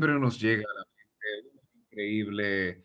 siempre nos llega a la mente una increíble.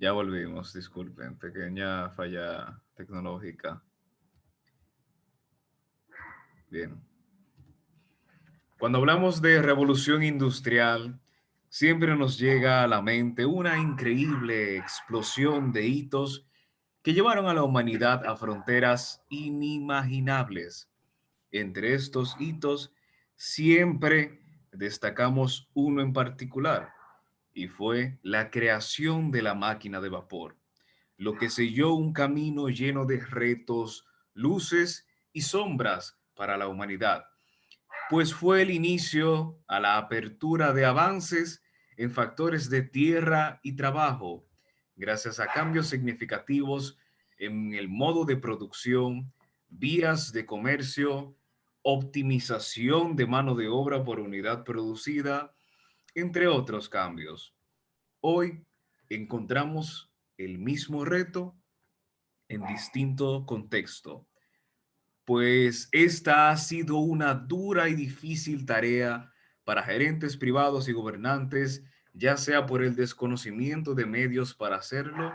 Ya volvimos, disculpen, pequeña falla tecnológica. Bien. Cuando hablamos de revolución industrial, siempre nos llega a la mente una increíble explosión de hitos que llevaron a la humanidad a fronteras inimaginables. Entre estos hitos, siempre destacamos uno en particular, y fue la creación de la máquina de vapor, lo que selló un camino lleno de retos, luces y sombras para la humanidad, pues fue el inicio a la apertura de avances en factores de tierra y trabajo, gracias a cambios significativos en el modo de producción, vías de comercio, optimización de mano de obra por unidad producida, entre otros cambios. Hoy encontramos el mismo reto en distinto contexto, pues esta ha sido una dura y difícil tarea para gerentes privados y gobernantes, ya sea por el desconocimiento de medios para hacerlo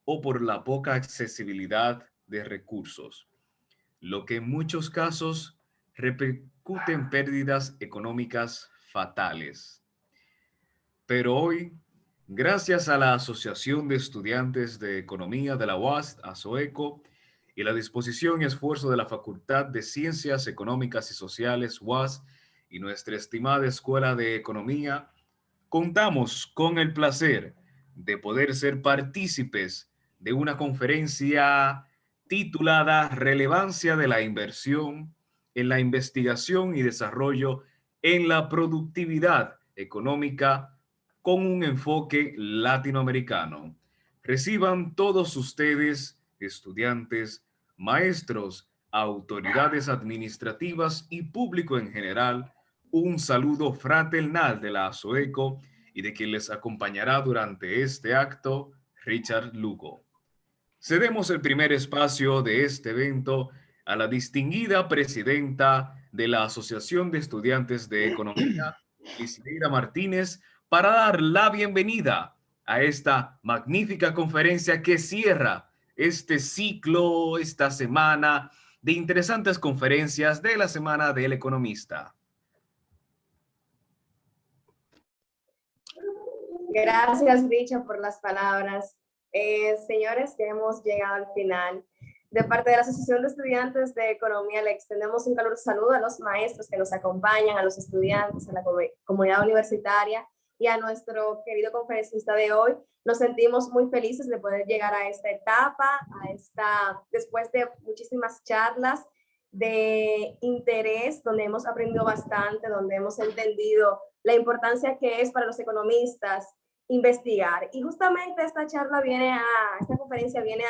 o por la poca accesibilidad de recursos, lo que en muchos casos repercute en pérdidas económicas fatales. Pero hoy, gracias a la Asociación de Estudiantes de Economía de la UASD, ASOECO, y la disposición y esfuerzo de la Facultad de Ciencias Económicas y Sociales, UAS, y nuestra estimada Escuela de Economía, contamos con el placer de poder ser partícipes de una conferencia titulada Relevancia de la inversión en la investigación y desarrollo en la productividad económica con un enfoque latinoamericano. Reciban todos ustedes, estudiantes, maestros, autoridades administrativas y público en general, un saludo fraternal de la ASOECO y de quien les acompañará durante este acto, Richard Lugo. Cedemos el primer espacio de este evento a la distinguida presidenta de la Asociación de Estudiantes de Economía, Lisideira Martínez, para dar la bienvenida a esta magnífica conferencia que cierra este ciclo, esta semana de interesantes conferencias de la Semana del Economista. Gracias, Richa, por las palabras. Señores, ya hemos llegado al final. De parte de la Asociación de Estudiantes de Economía, le extendemos un caluroso saludo a los maestros que nos acompañan, a los estudiantes, a la comunidad universitaria y a nuestro querido conferencista de hoy. Nos sentimos muy felices de poder llegar a esta etapa, después de muchísimas charlas de interés, donde hemos aprendido bastante, donde hemos entendido la importancia que es para los economistas investigar. Y justamente esta conferencia viene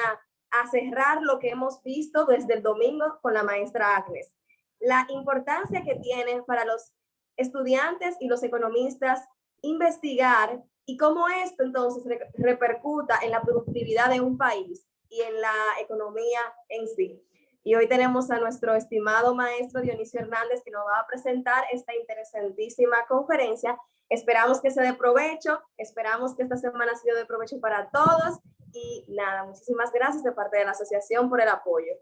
a cerrar lo que hemos visto desde el domingo con la maestra Agnes. La importancia que tiene para los estudiantes y los economistas investigar y cómo esto entonces repercuta en la productividad de un país y en la economía en sí. Y hoy tenemos a nuestro estimado maestro Dionisio Hernández que nos va a presentar esta interesantísima conferencia. Esperamos que sea de provecho, esperamos que esta semana ha sido de provecho para todos y nada, muchísimas gracias de parte de la asociación por el apoyo.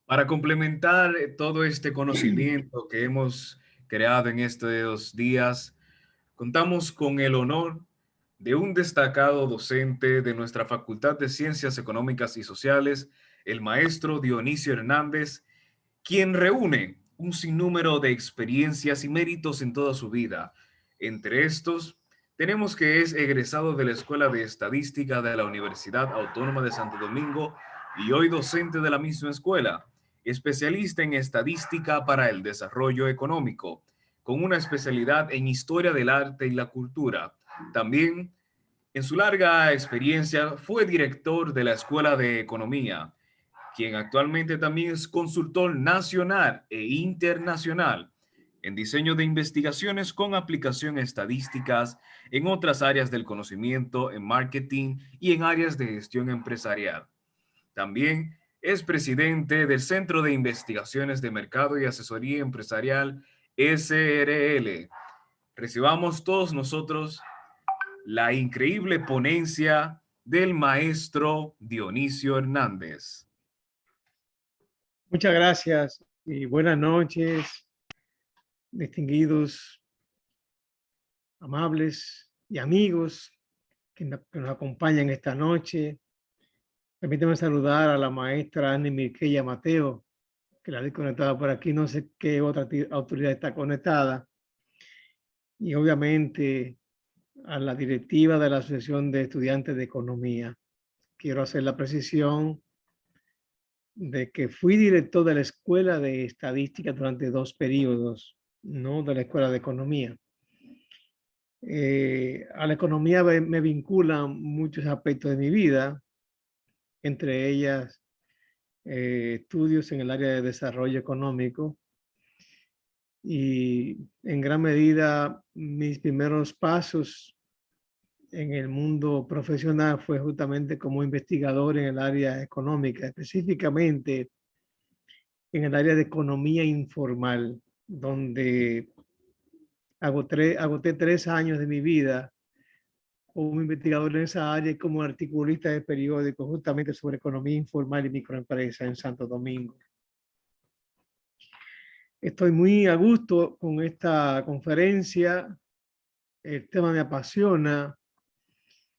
Para complementar todo este conocimiento que hemos creado en estos días, contamos con el honor de un destacado docente de nuestra Facultad de Ciencias Económicas y Sociales, el maestro Dionisio Hernández, quien reúne un sinnúmero de experiencias y méritos en toda su vida. Entre estos, tenemos que es egresado de la Escuela de Estadística de la Universidad Autónoma de Santo Domingo y hoy docente de la misma escuela, especialista en estadística para el desarrollo económico, con una especialidad en historia del arte y la cultura. También, en su larga experiencia, fue director de la Escuela de Economía, quien actualmente también es consultor nacional e internacional en diseño de investigaciones con aplicación a estadísticas en otras áreas del conocimiento, en marketing y en áreas de gestión empresarial. También es presidente del Centro de Investigaciones de Mercado y Asesoría Empresarial SRL. Recibamos todos nosotros la increíble ponencia del maestro Dionisio Hernández. Muchas gracias y buenas noches, distinguidos, amables y amigos que nos acompañan esta noche. Permíteme saludar a la maestra Annie Mirqueya Mateo, que la vi conectada por aquí, no sé qué otra autoridad está conectada. Y obviamente a la directiva de la Asociación de Estudiantes de Economía. Quiero hacer la precisión de que fui director de la Escuela de Estadística durante 2 periodos, no de la Escuela de Economía. A la economía me vinculan muchos aspectos de mi vida, entre ellas estudios en el área de desarrollo económico y en gran medida mis primeros pasos en el mundo profesional fue justamente como investigador en el área económica, específicamente en el área de economía informal, donde agoté 3 años de mi vida como investigador en esa área y como articulista de periódicos justamente sobre economía informal y microempresa en Santo Domingo. Estoy muy a gusto con esta conferencia, el tema me apasiona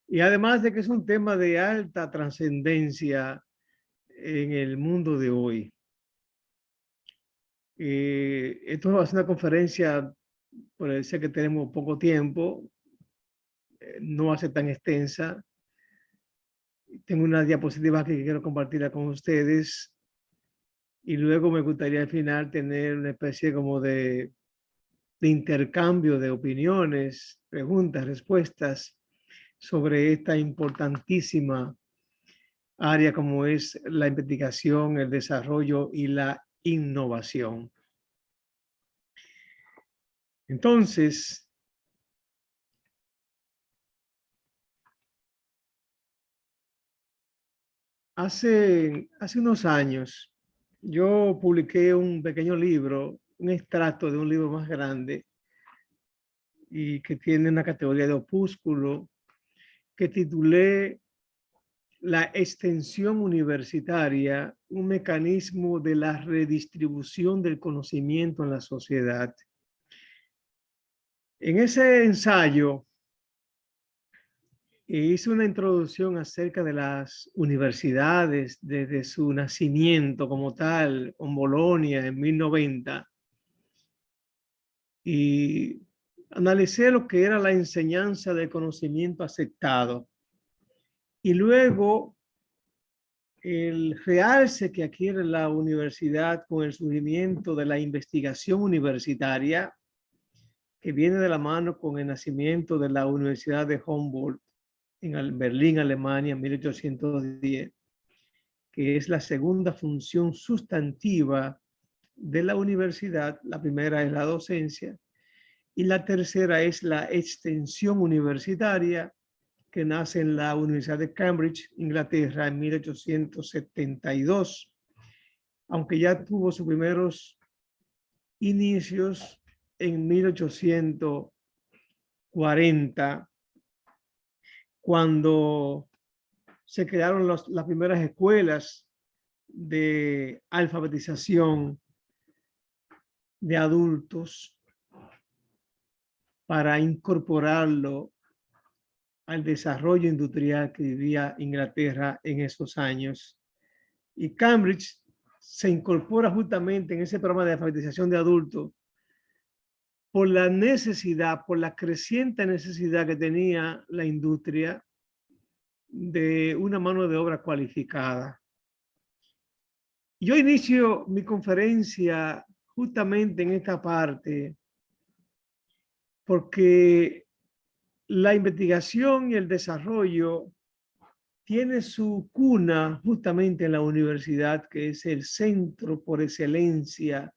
y además de que es un tema de alta trascendencia en el mundo de hoy. Esto va a ser una conferencia, por decir que tenemos poco tiempo, no va a ser tan extensa. Tengo una diapositiva que quiero compartirla con ustedes y luego me gustaría al final tener una especie como de intercambio de opiniones, preguntas, respuestas sobre esta importantísima área como es la investigación, el desarrollo y la innovación. Entonces, hace unos años yo publiqué un pequeño libro, un extracto de un libro más grande y que tiene una categoría de opúsculo que titulé La extensión universitaria, un mecanismo de la redistribución del conocimiento en la sociedad. En ese ensayo hice una introducción acerca de las universidades desde su nacimiento como tal, con Bolonia en 1090, y analicé lo que era la enseñanza del conocimiento aceptado. Y luego el realce que adquiere la universidad con el surgimiento de la investigación universitaria, que viene de la mano con el nacimiento de la Universidad de Humboldt en Berlín, Alemania, en 1810, que es la segunda función sustantiva de la universidad. La primera es la docencia y la tercera es la extensión universitaria, que nace en la Universidad de Cambridge, Inglaterra, en 1872, aunque ya tuvo sus primeros inicios en 1840, cuando se crearon las primeras escuelas de alfabetización de adultos para incorporarlo al desarrollo industrial que vivía Inglaterra en esos años. Y Cambridge se incorpora justamente en ese programa de alfabetización de adultos por la necesidad, por la creciente necesidad que tenía la industria de una mano de obra cualificada. Yo inicio mi conferencia justamente en esta parte porque la investigación y el desarrollo tiene su cuna justamente en la universidad, que es el centro por excelencia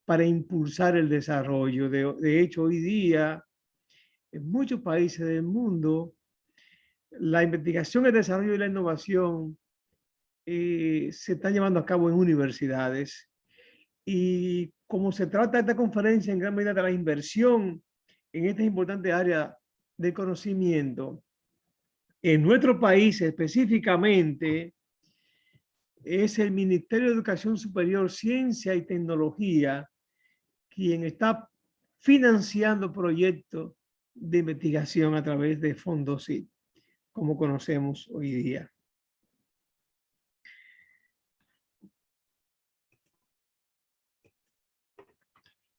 para impulsar el desarrollo. De hecho, hoy día, en muchos países del mundo, la investigación, el desarrollo y la innovación se están llevando a cabo en universidades. Y como se trata de esta conferencia en gran medida de la inversión en esta importante área de conocimiento, en nuestro país específicamente es el Ministerio de Educación Superior, Ciencia y Tecnología quien está financiando proyectos de investigación a través de fondos SID, como conocemos hoy día.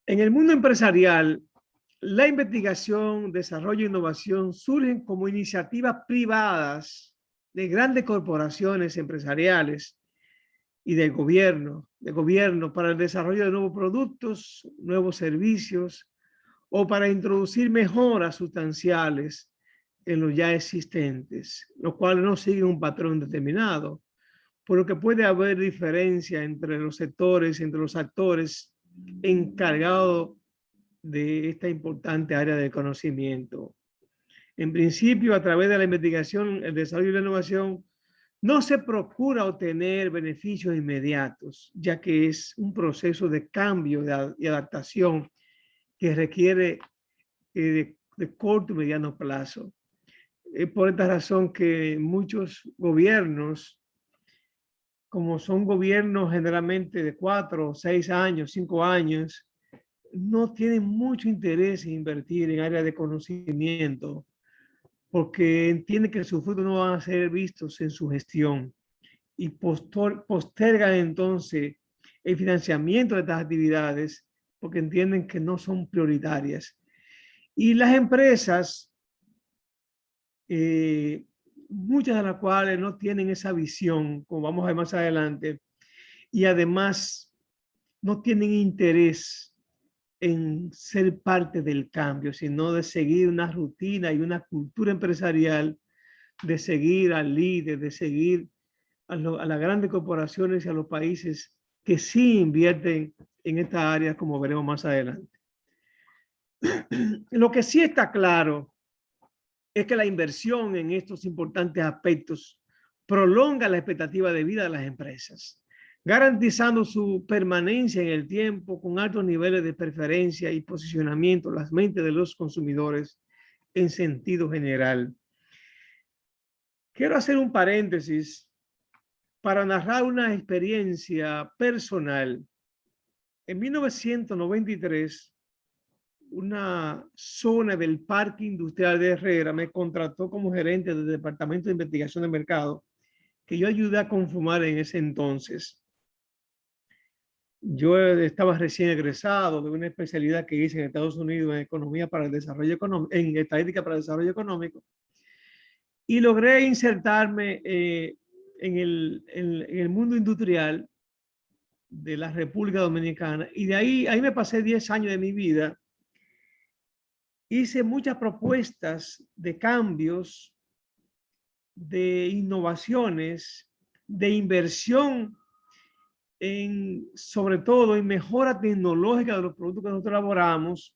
En el mundo empresarial, la investigación, desarrollo e innovación surgen como iniciativas privadas de grandes corporaciones empresariales y de gobierno para el desarrollo de nuevos productos, nuevos servicios o para introducir mejoras sustanciales en los ya existentes, los cuales no siguen un patrón determinado, por lo que puede haber diferencia entre los sectores, entre los actores encargados de esta importante área de conocimiento. En principio, a través de la investigación, el desarrollo y la innovación, no se procura obtener beneficios inmediatos, ya que es un proceso de cambio y adaptación que requiere de corto y mediano plazo. Es por esta razón que muchos gobiernos, como son gobiernos generalmente de 4, 6 años, 5 años, no tienen mucho interés en invertir en áreas de conocimiento porque entienden que sus frutos no van a ser vistos en su gestión y postergan entonces el financiamiento de estas actividades porque entienden que no son prioritarias. Y las empresas, muchas de las cuales no tienen esa visión, como vamos a ver más adelante, y además no tienen interés en ser parte del cambio, sino de seguir una rutina y una cultura empresarial, de seguir al líder, de seguir a las grandes corporaciones y a los países que sí invierten en esta área, como veremos más adelante. Lo que sí está claro es que la inversión en estos importantes aspectos prolonga la expectativa de vida de las empresas, garantizando su permanencia en el tiempo con altos niveles de preferencia y posicionamiento en las mentes de los consumidores en sentido general. Quiero hacer un paréntesis para narrar una experiencia personal. En 1993, una zona del Parque Industrial de Herrera me contrató como gerente del Departamento de Investigación de Mercado, que yo ayudé a conformar en ese entonces. Yo estaba recién egresado de una especialidad que hice en Estados Unidos en Economía para el Desarrollo Económico, en Estadística para el Desarrollo Económico, y logré insertarme en el mundo industrial de la República Dominicana, y de ahí me pasé 10 años de mi vida. Hice muchas propuestas de cambios, de innovaciones, de inversión sobre todo en mejora tecnológica de los productos que nosotros elaboramos,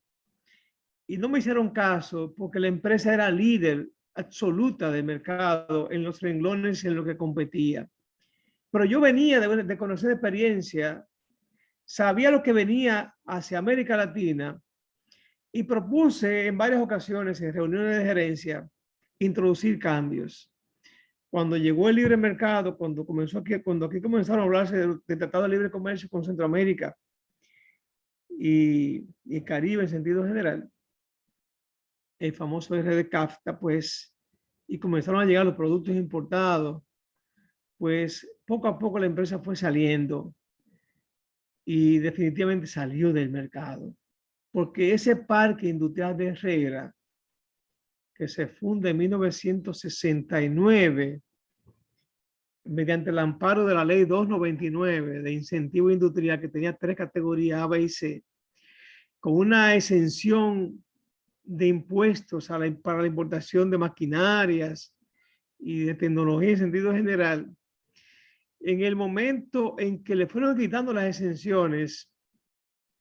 y no me hicieron caso porque la empresa era líder absoluta de mercado en los renglones en los que competía. Pero yo venía de conocer experiencia, sabía lo que venía hacia América Latina y propuse en varias ocasiones en reuniones de gerencia introducir cambios. Cuando llegó el libre mercado, cuando aquí comenzaron a hablarse de Tratado de Libre Comercio con Centroamérica y Caribe en sentido general, el famoso RD-CAFTA, pues, y comenzaron a llegar los productos importados, pues poco a poco la empresa fue saliendo y definitivamente salió del mercado, porque ese parque industrial de Herrera, que se funda en 1969, mediante el amparo de la ley 299 de incentivo industrial, que tenía 3 categorías A, B y C, con una exención de impuestos para la importación de maquinarias y de tecnología en sentido general. En el momento en que le fueron quitando las exenciones,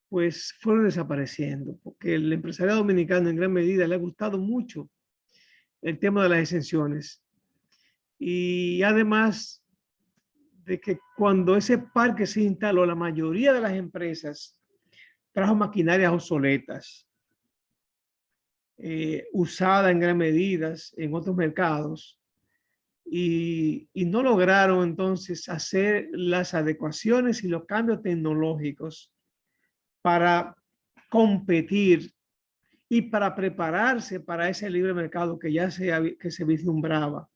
pues fueron desapareciendo, porque el empresariado dominicano en gran medida le ha gustado mucho el tema de las exenciones. Y además de que cuando ese parque se instaló, la mayoría de las empresas trajo maquinarias obsoletas, usada en gran medida en otros mercados, y no lograron entonces hacer las adecuaciones y los cambios tecnológicos para competir y para prepararse para ese libre mercado que ya se vislumbraba.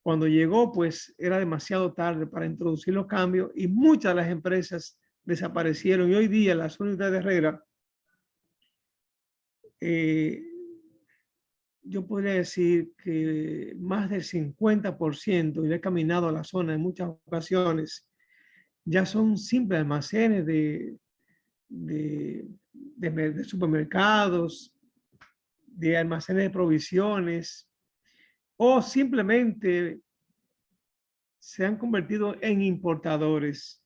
Cuando llegó, pues era demasiado tarde para introducir los cambios y muchas de las empresas desaparecieron. Y hoy día las unidades de Herrera, yo podría decir que más del 50%, y he caminado a la zona en muchas ocasiones, ya son simples almacenes de supermercados, de almacenes de provisiones, o simplemente se han convertido en importadores.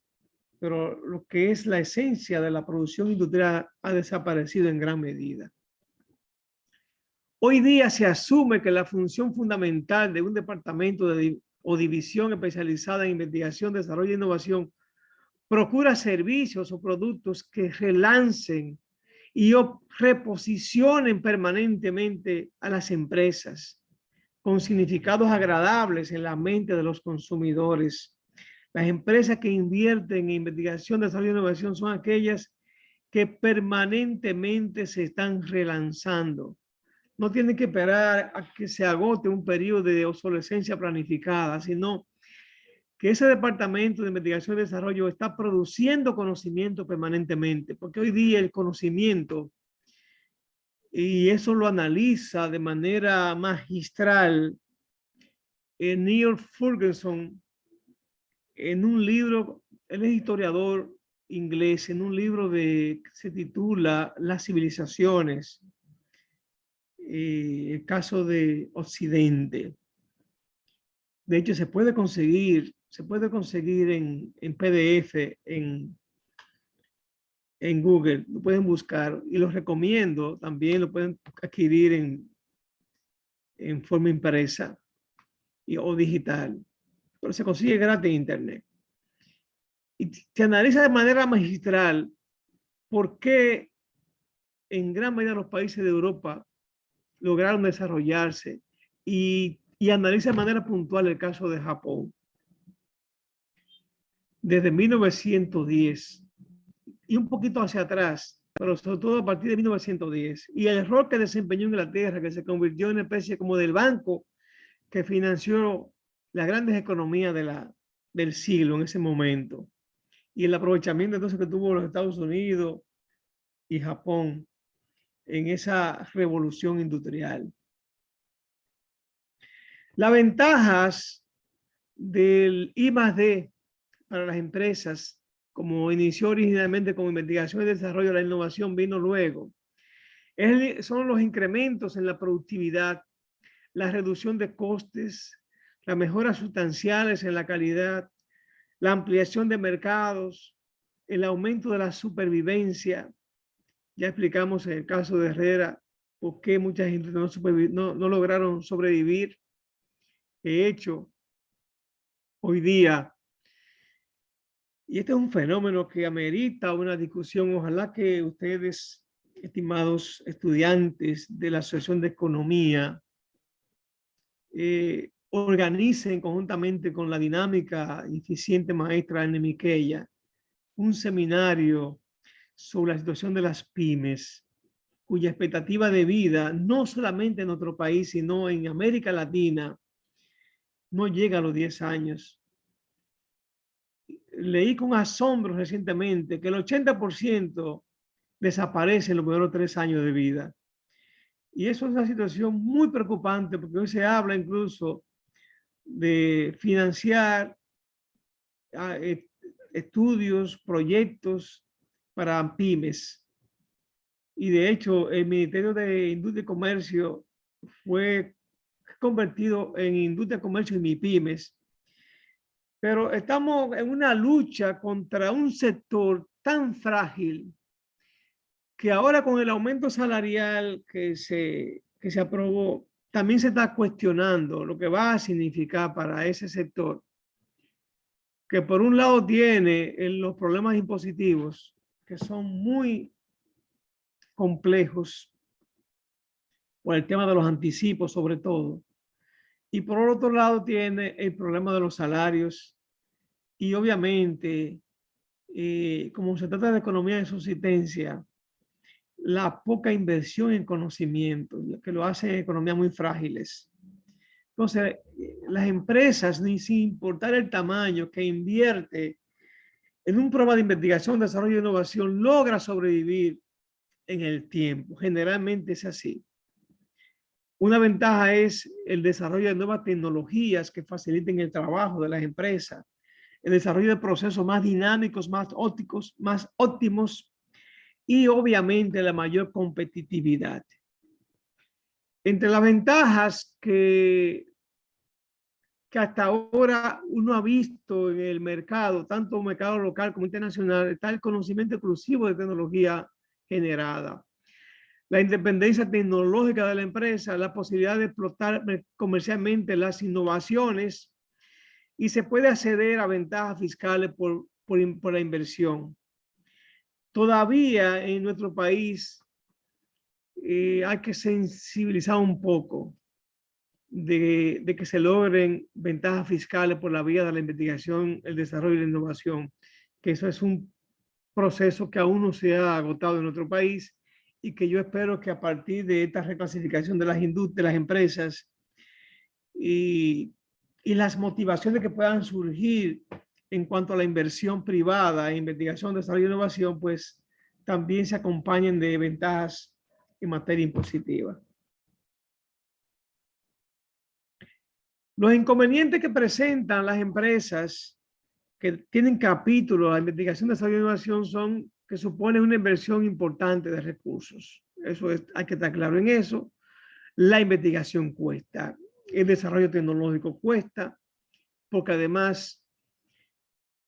Pero lo que es la esencia de la producción industrial ha desaparecido en gran medida. Hoy día se asume que la función fundamental de un departamento o división especializada en investigación, desarrollo e innovación procura servicios o productos que relancen y reposicionen permanentemente a las empresas con significados agradables en la mente de los consumidores. Las empresas que invierten en investigación, desarrollo e innovación son aquellas que permanentemente se están relanzando. No tienen que esperar a que se agote un periodo de obsolescencia planificada, sino que ese departamento de investigación y desarrollo está produciendo conocimiento permanentemente, porque hoy día el conocimiento, y eso lo analiza de manera magistral Neil Ferguson en un libro, él es historiador inglés, en un libro que se titula Las civilizaciones, el caso de Occidente. De hecho, se puede conseguir en PDF, en Google, lo pueden buscar y los recomiendo, también lo pueden adquirir en forma impresa o digital, pero se consigue gratis en internet. Y se analiza de manera magistral por qué en gran medida los países de Europa lograron desarrollarse y analiza de manera puntual el caso de Japón. Desde 1910 y un poquito hacia atrás, pero sobre todo a partir de 1910. Y el rol que desempeñó Inglaterra, que se convirtió en una especie como del banco que financió las grandes economías del siglo en ese momento. Y el aprovechamiento entonces que tuvo los Estados Unidos y Japón en esa revolución industrial. Las ventajas del I+D para las empresas, como inició originalmente como investigación y desarrollo, la innovación vino luego. Son los incrementos en la productividad, la reducción de costes, las mejoras sustanciales en la calidad, la ampliación de mercados, el aumento de la supervivencia. Ya explicamos en el caso de Herrera por qué mucha gente no lograron sobrevivir. De hecho, hoy día, y este es un fenómeno que amerita una discusión, ojalá que ustedes, estimados estudiantes de la Asociación de Economía, organicen conjuntamente con la dinámica eficiente maestra Anne Miquella un seminario sobre la situación de las pymes, cuya expectativa de vida, no solamente en nuestro país, sino en América Latina, no llega a los 10 años. Leí con asombro recientemente que el 80% desaparece en los primeros 3 años de vida. Y eso es una situación muy preocupante porque hoy se habla incluso de financiar estudios, proyectos para pymes. Y de hecho, el Ministerio de Industria y Comercio fue convertido en Industria, Comercio y MIPYMES. Pero estamos en una lucha contra un sector tan frágil que ahora con el aumento salarial que se aprobó, también se está cuestionando lo que va a significar para ese sector, que por un lado tiene los problemas impositivos, que son muy complejos, por el tema de los anticipos sobre todo, y por otro lado tiene el problema de los salarios y obviamente, como se trata de economía de subsistencia, la poca inversión en conocimiento, que lo hace economías muy frágiles. Entonces, las empresas, ni sin importar el tamaño que invierte en un programa de investigación, desarrollo e innovación, logra sobrevivir en el tiempo. Generalmente es así. Una ventaja es el desarrollo de nuevas tecnologías que faciliten el trabajo de las empresas, el desarrollo de procesos más dinámicos, más óptimos y obviamente la mayor competitividad. Entre las ventajas que hasta ahora uno ha visto en el mercado, tanto mercado local como internacional, está el conocimiento exclusivo de tecnología generada, la independencia tecnológica de la empresa, la posibilidad de explotar comercialmente las innovaciones y se puede acceder a ventajas fiscales por la inversión. Todavía en nuestro país hay que sensibilizar un poco de que se logren ventajas fiscales por la vía de la investigación, el desarrollo y la innovación, que eso es un proceso que aún no se ha agotado en nuestro país y que yo espero que a partir de esta reclasificación de las industrias, de las empresas y las motivaciones que puedan surgir en cuanto a la inversión privada, investigación, desarrollo e innovación, pues también se acompañen de ventajas en materia impositiva. Los inconvenientes que presentan las empresas que tienen capítulos a investigación, desarrollo e innovación son que suponen una inversión importante de recursos. Eso es, hay que estar claro en eso. La investigación cuesta, el desarrollo tecnológico cuesta, porque además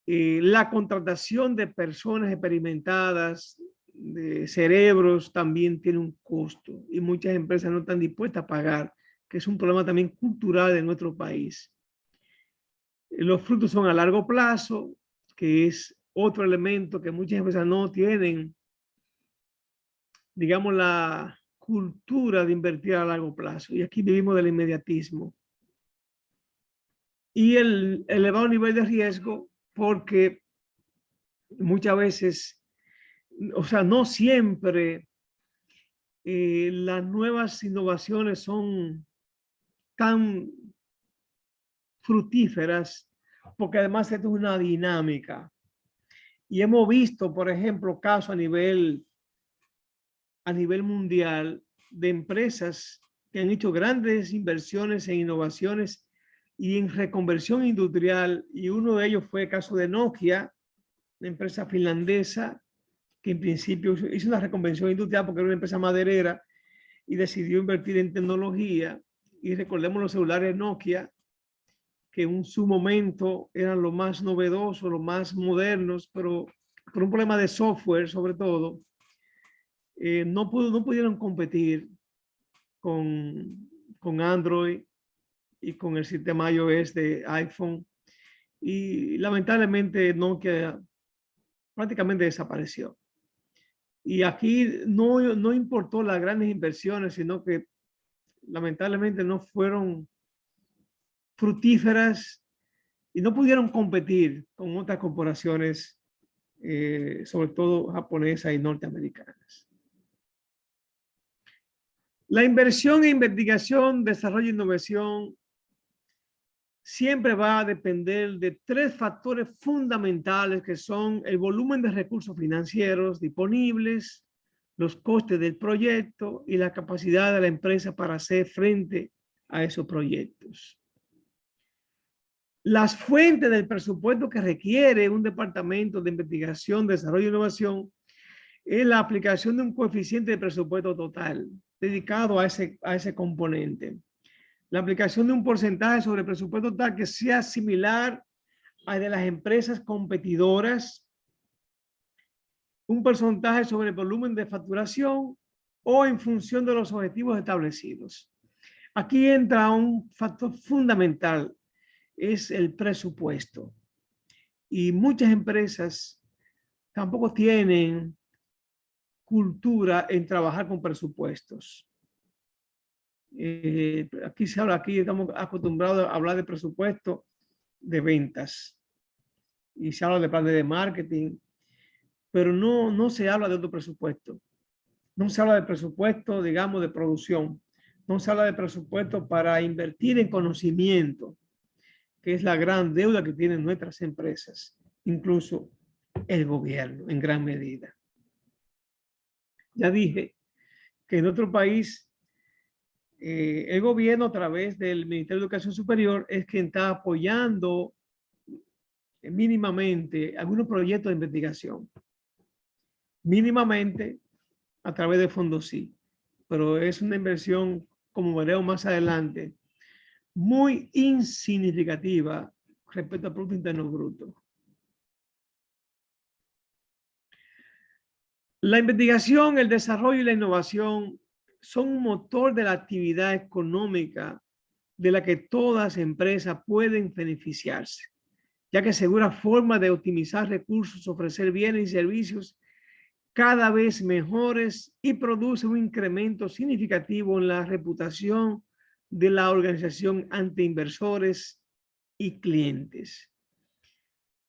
la contratación de personas experimentadas, de cerebros, también tiene un costo y muchas empresas no están dispuestas a pagar, que es un problema también cultural de nuestro país. Los frutos son a largo plazo, que es otro elemento que muchas empresas no tienen, digamos, la cultura de invertir a largo plazo. Y aquí vivimos del inmediatismo. Y el elevado nivel de riesgo, porque muchas veces, o sea, no siempre las nuevas innovaciones son tan fructíferas, porque además esto es una dinámica. Y hemos visto, por ejemplo, casos a nivel mundial de empresas que han hecho grandes inversiones en innovaciones y en reconversión industrial. Y uno de ellos fue el caso de Nokia, una empresa finlandesa que en principio hizo una reconversión industrial porque era una empresa maderera y decidió invertir en tecnología. Y recordemos los celulares Nokia, que en su momento eran lo más novedoso, los más modernos, pero por un problema de software sobre todo, no pudieron competir con Android y con el sistema iOS de iPhone. Y lamentablemente Nokia prácticamente desapareció. Y aquí no importó las grandes inversiones, sino que lamentablemente no fueron fructíferas y no pudieron competir con otras corporaciones, sobre todo japonesas y norteamericanas. La inversión en investigación, desarrollo e innovación siempre va a depender de tres factores fundamentales que son el volumen de recursos financieros disponibles, los costes del proyecto y la capacidad de la empresa para hacer frente a esos proyectos. Las fuentes del presupuesto que requiere un departamento de investigación, desarrollo e innovación es la aplicación de un coeficiente de presupuesto total dedicado a ese componente. La aplicación de un porcentaje sobre el presupuesto total que sea similar al de las empresas competidoras, un porcentaje sobre el volumen de facturación o en función de los objetivos establecidos. Aquí entra un factor fundamental, es el presupuesto. Y muchas empresas tampoco tienen cultura en trabajar con presupuestos. Aquí estamos acostumbrados a hablar de presupuesto de ventas y se habla de planes de marketing, pero no se habla de otro presupuesto. No se habla de presupuesto, digamos, de producción. No se habla de presupuesto para invertir en conocimiento, que es la gran deuda que tienen nuestras empresas, incluso el gobierno en gran medida. Ya dije que en otro país el gobierno a través del Ministerio de Educación Superior es quien está apoyando mínimamente algunos proyectos de investigación. Mínimamente a través de fondos sí, pero es una inversión, como veremos más adelante, muy insignificativa respecto al Producto Interno Bruto. La investigación, el desarrollo y la innovación son un motor de la actividad económica de la que todas empresas pueden beneficiarse, ya que asegura formas de optimizar recursos, ofrecer bienes y servicios cada vez mejores y produce un incremento significativo en la reputación de la organización ante inversores y clientes.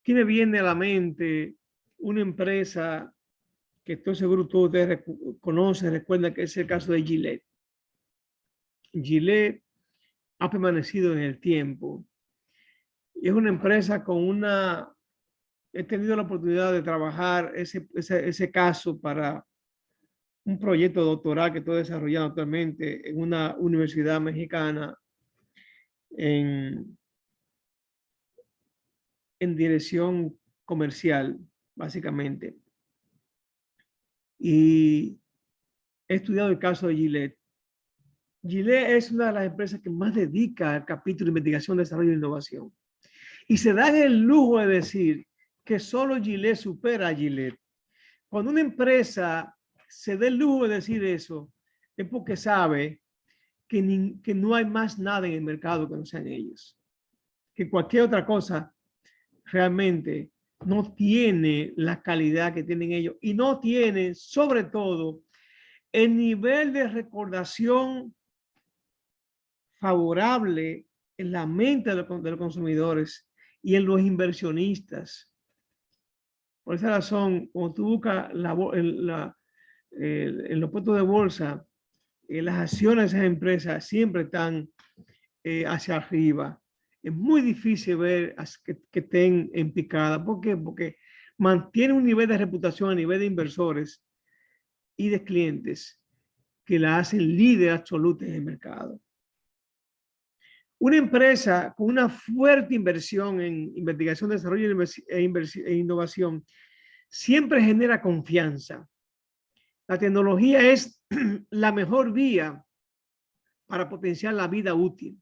Aquí me viene a la mente una empresa que estoy seguro todos ustedes conocen, recuerdan que es el caso de Gillette. Gillette ha permanecido en el tiempo y es una empresa con una... He tenido la oportunidad de trabajar ese caso para un proyecto doctoral que estoy desarrollando actualmente en una universidad mexicana en dirección comercial, básicamente. Y he estudiado el caso de Gillette. Gillette es una de las empresas que más dedica al capítulo de investigación, desarrollo e innovación. Y se dan el lujo de decir que solo Gillette supera a Gillette. Cuando una empresa se da el lujo de decir eso, es porque sabe que no hay más nada en el mercado que no sean ellos. Que cualquier otra cosa realmente no tiene la calidad que tienen ellos y no tiene, sobre todo, el nivel de recordación favorable en la mente de los consumidores y en los inversionistas. Por esa razón, cuando tú buscas en los puestos de bolsa, las acciones de esas empresas siempre están hacia arriba. Es muy difícil ver que estén en picada. ¿Por qué? Porque mantienen un nivel de reputación a nivel de inversores y de clientes que la hacen líder absoluta en el mercado. Una empresa con una fuerte inversión en investigación, desarrollo e innovación siempre genera confianza. La tecnología es la mejor vía para potenciar la vida útil,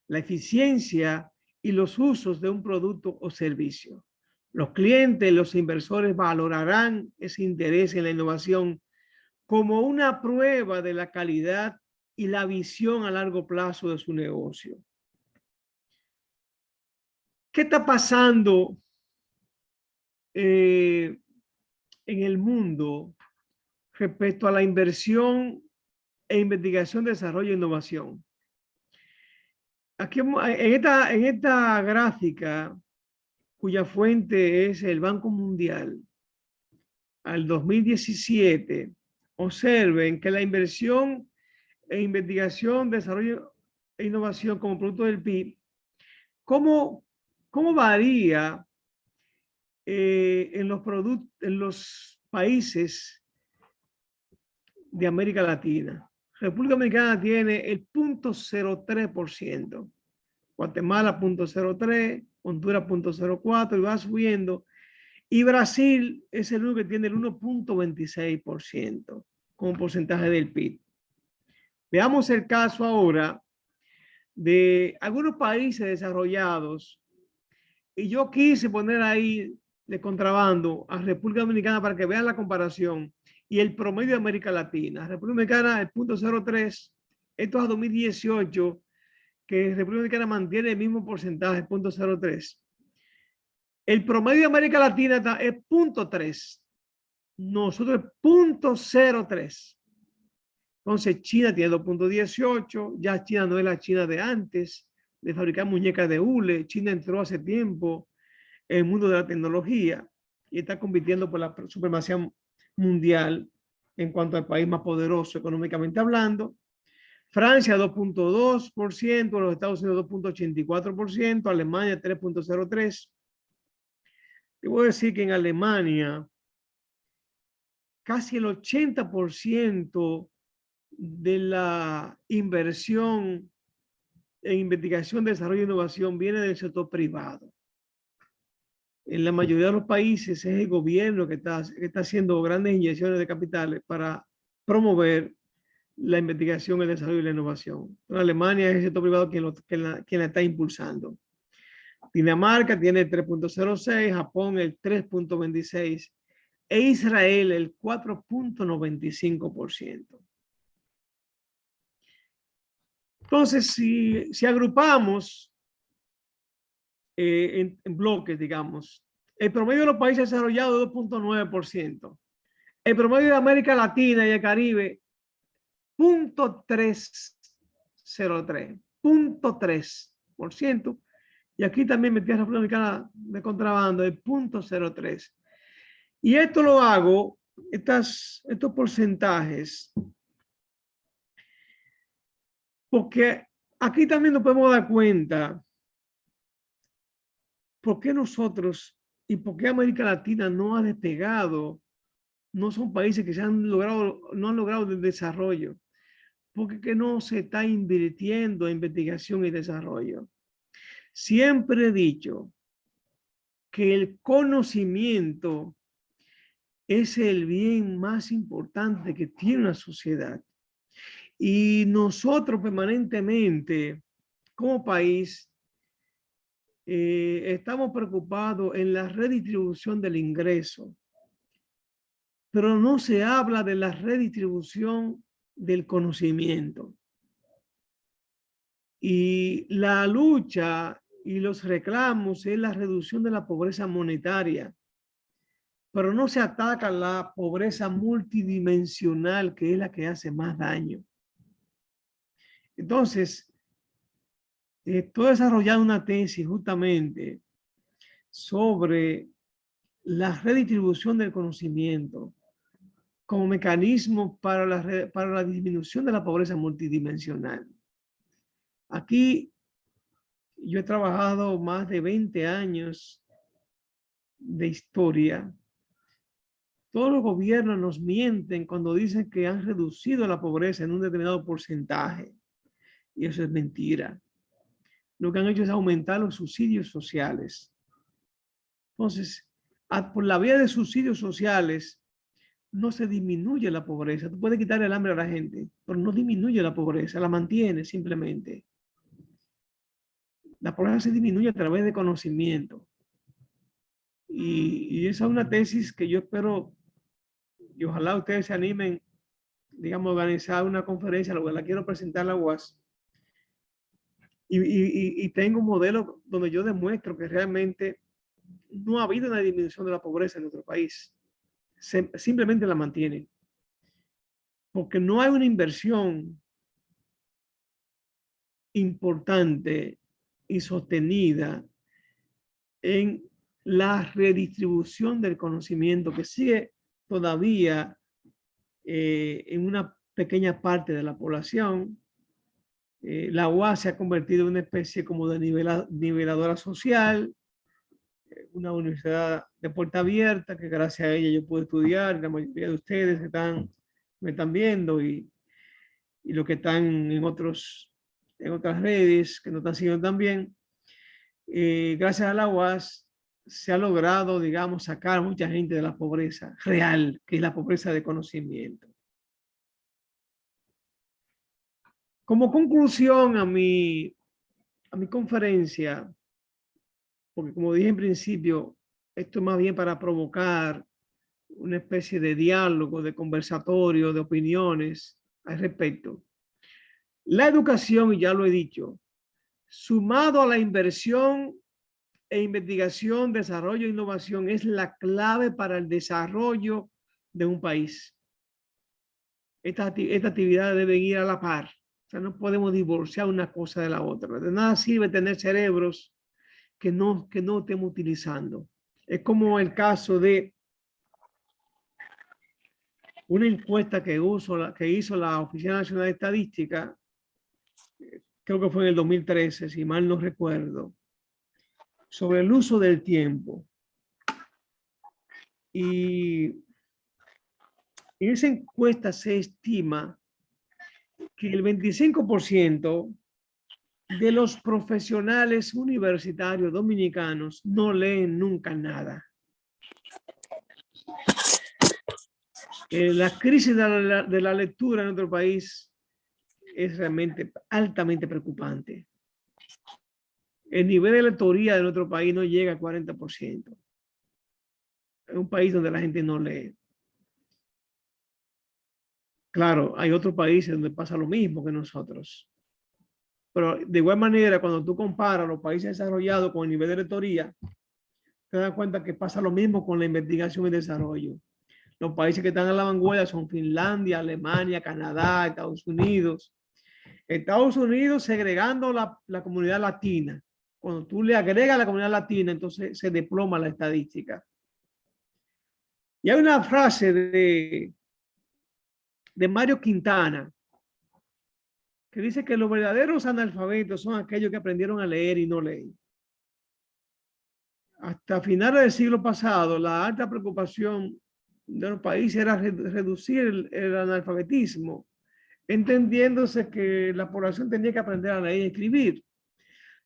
la eficiencia y los usos de un producto o servicio. Los clientes, los inversores valorarán ese interés en la innovación como una prueba de la calidad y la visión a largo plazo de su negocio. ¿Qué está pasando en el mundo respecto a la inversión e investigación, desarrollo e innovación? Aquí en esta gráfica, cuya fuente es el Banco Mundial, al 2017, observen que la inversión en investigación, desarrollo e innovación como producto del PIB, ¿cómo varía en los países de América Latina? República Dominicana tiene el 0.03%, Guatemala 0.03%, Honduras 0.04% y va subiendo. Y Brasil es el único que tiene el 1.26% como porcentaje del PIB. Veamos el caso ahora de algunos países desarrollados. Y yo quise poner ahí de contrabando a República Dominicana para que vean la comparación y el promedio de América Latina. República Dominicana, el 0.03, esto es a 2018, que República Dominicana mantiene el mismo porcentaje, 0.03. El promedio de América Latina es 0.3. Nosotros es 0.03. Entonces China tiene 2.18. Ya China no es la China de antes, de fabricar muñecas de hule. China entró hace tiempo en el mundo de la tecnología y está compitiendo por la supremacía mundial en cuanto al país más poderoso económicamente hablando. Francia 2.2%, los Estados Unidos 2.84%, Alemania 3.03%. Te voy a decir que en Alemania casi el 80% de la inversión en investigación, desarrollo e innovación viene del sector privado. En la mayoría de los países es el gobierno que está haciendo grandes inyecciones de capitales para promover la investigación, el desarrollo y la innovación. En Alemania es el sector privado quien la está impulsando. Dinamarca tiene el 3.06, Japón el 3.26 e Israel el 4.95%. Entonces, si agrupamos en bloques, digamos, el promedio de los países desarrollados es 2.9%. El promedio de América Latina y el Caribe, 0.303, 0.3%. Y aquí también metí a República Dominicana de contrabando, el 0.03. Y esto lo hago, estos porcentajes, porque aquí también nos podemos dar cuenta por qué nosotros y por qué América Latina no ha despegado, no son países que no han logrado el desarrollo, porque no se está invirtiendo en investigación y desarrollo. Siempre he dicho que el conocimiento es el bien más importante que tiene una sociedad. Y nosotros permanentemente, como país, estamos preocupados en la redistribución del ingreso, pero no se habla de la redistribución del conocimiento. Y la lucha y los reclamos es la reducción de la pobreza monetaria, pero no se ataca la pobreza multidimensional, que es la que hace más daño. Entonces, estoy desarrollando una tesis justamente sobre la redistribución del conocimiento como mecanismo para la disminución de la pobreza multidimensional. Aquí yo he trabajado más de 20 años de historia. Todos los gobiernos nos mienten cuando dicen que han reducido la pobreza en un determinado porcentaje. Y eso es mentira. Lo que han hecho es aumentar los subsidios sociales. Entonces, por la vía de subsidios sociales, no se disminuye la pobreza. Tú puedes quitar el hambre a la gente, pero no disminuye la pobreza, la mantiene simplemente. La pobreza se disminuye a través de conocimiento. Y esa es una tesis que yo espero, y ojalá ustedes se animen, digamos, a organizar una conferencia, la quiero presentar a la UAS. Y tengo un modelo donde yo demuestro que realmente no ha habido una disminución de la pobreza en nuestro país. Simplemente la mantienen. Porque no hay una inversión importante y sostenida en la redistribución del conocimiento, que sigue todavía en una pequeña parte de la población. La UAS se ha convertido en una especie como de niveladora social, una universidad de puerta abierta, que gracias a ella yo puedo estudiar, la mayoría de ustedes me están viendo y los que están en otras redes que no están siguiendo también. Gracias a la UAS se ha logrado, digamos, sacar a mucha gente de la pobreza real, que es la pobreza de conocimiento. Como conclusión a mi conferencia, porque como dije en principio, esto es más bien para provocar una especie de diálogo, de conversatorio, de opiniones al respecto. La educación, y ya lo he dicho, sumado a la inversión e investigación, desarrollo e innovación, es la clave para el desarrollo de un país. Estas actividades deben ir a la par. O sea, no podemos divorciar una cosa de la otra. De nada sirve tener cerebros que no estemos utilizando. Es como el caso de una encuesta que hizo la Oficina Nacional de Estadística, creo que fue en el 2013, si mal no recuerdo, sobre el uso del tiempo. Y en esa encuesta se estima que el 25% de los profesionales universitarios dominicanos no leen nunca nada. La crisis de la lectura en nuestro país es realmente altamente preocupante. El nivel de lectoría de nuestro país no llega al 40%. Es un país donde la gente no lee. Claro, hay otros países donde pasa lo mismo que nosotros. Pero de igual manera, cuando tú comparas los países desarrollados con el nivel de lectoría, te das cuenta que pasa lo mismo con la investigación y desarrollo. Los países que están a la vanguardia son Finlandia, Alemania, Canadá, Estados Unidos. Estados Unidos segregando la comunidad latina. Cuando tú le agregas a la comunidad latina, entonces se desploma la estadística. Y hay una frase de Mario Quintana que dice que los verdaderos analfabetos son aquellos que aprendieron a leer y no leen. Hasta finales del siglo pasado, la alta preocupación de los países era reducir el analfabetismo, entendiéndose que la población tenía que aprender a leer y escribir.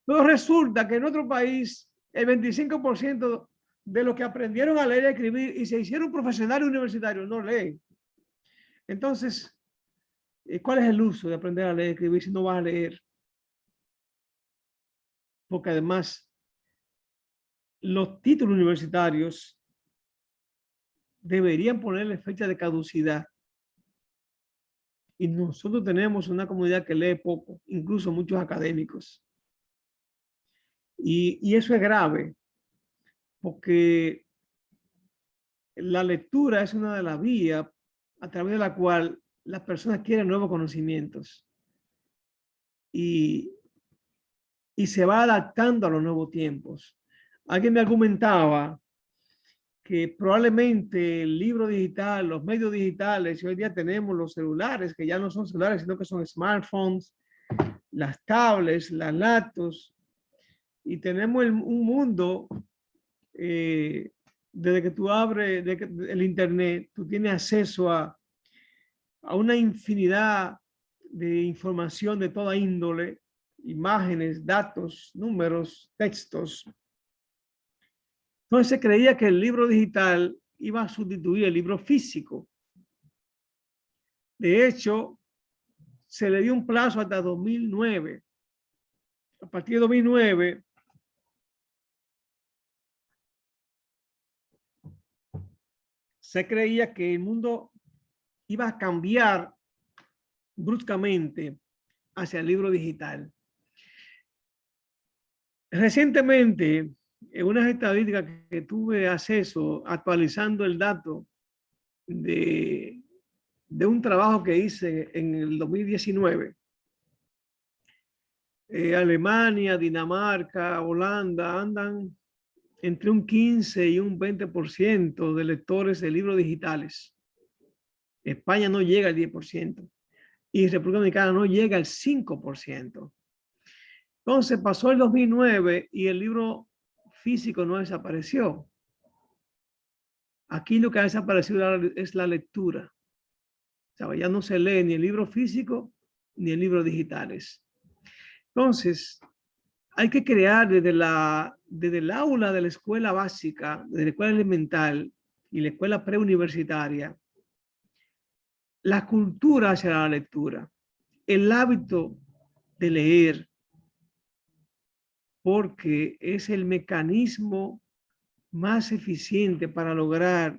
Pero resulta que en otro país, el 25% de los que aprendieron a leer y escribir y se hicieron profesionales universitarios no leen. Entonces, ¿cuál es el uso de aprender a leer y escribir si no vas a leer? Porque además, los títulos universitarios deberían ponerle fecha de caducidad. Y nosotros tenemos una comunidad que lee poco, incluso muchos académicos. Y eso es grave, porque la lectura es una de las vías a través de la cual las personas quieren nuevos conocimientos. Y se va adaptando a los nuevos tiempos. Alguien me argumentaba que probablemente el libro digital, los medios digitales, y hoy día tenemos los celulares, que ya no son celulares, sino que son smartphones, las tablets, las laptops, y tenemos un mundo, desde que tú abres el internet, tú tienes acceso a una infinidad de información de toda índole, imágenes, datos, números, textos. Entonces se creía que el libro digital iba a sustituir el libro físico. De hecho, se le dio un plazo hasta 2009. A partir de 2009, se creía que el mundo iba a cambiar bruscamente hacia el libro digital. Recientemente, en unas estadísticas que tuve acceso, actualizando el dato de un trabajo que hice en el 2019, Alemania, Dinamarca, Holanda andan entre un 15 y un 20% de lectores de libros digitales. España no llega al 10%. y República Dominicana no llega al 5%. Entonces pasó el 2009 y el libro físico no desapareció. Aquí lo que ha desaparecido es la lectura. O sea, ya no se lee ni el libro físico ni el libro digitales. Entonces, hay que crear desde el aula de la escuela básica, desde la escuela elemental y la escuela preuniversitaria, la cultura hacia la lectura, el hábito de leer, porque es el mecanismo más eficiente para lograr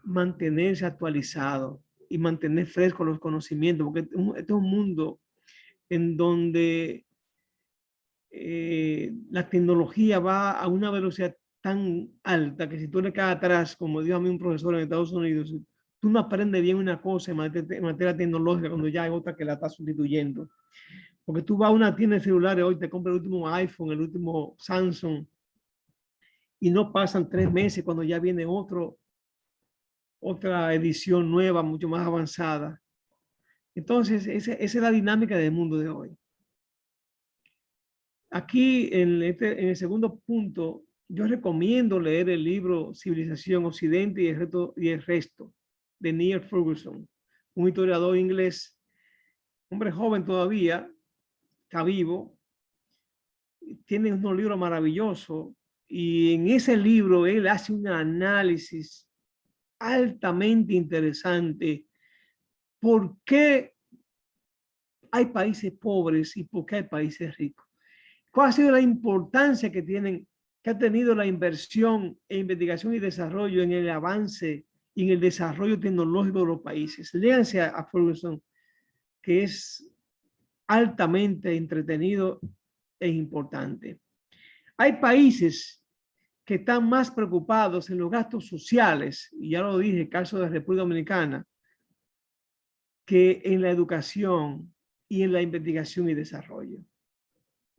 mantenerse actualizado y mantener frescos los conocimientos, porque este es un mundo en donde la tecnología va a una velocidad tan alta que si tú le quedas atrás, como dijo a mí un profesor en Estados Unidos, tú no aprendes bien una cosa en materia tecnológica cuando ya hay otra que la está sustituyendo. Porque tú vas a una tienda de celulares hoy, te compras el último iPhone, el último Samsung, y no pasan 3 meses cuando ya viene otra edición nueva, mucho más avanzada. Entonces, esa es la dinámica del mundo de hoy. Aquí, en el segundo punto, yo recomiendo leer el libro Civilización Occidente y el resto, de Neil Ferguson, un historiador inglés, hombre joven todavía, está vivo, tiene unos libros maravillosos, y en ese libro él hace un análisis altamente interesante. ¿Por qué hay países pobres y por qué hay países ricos? ¿Cuál ha sido la importancia que ha tenido la inversión en investigación y desarrollo en el avance y en el desarrollo tecnológico de los países? Léanse a Ferguson, que es altamente entretenido e importante. Hay países que están más preocupados en los gastos sociales, y ya lo dije, el caso de la República Dominicana, que en la educación y en la investigación y desarrollo.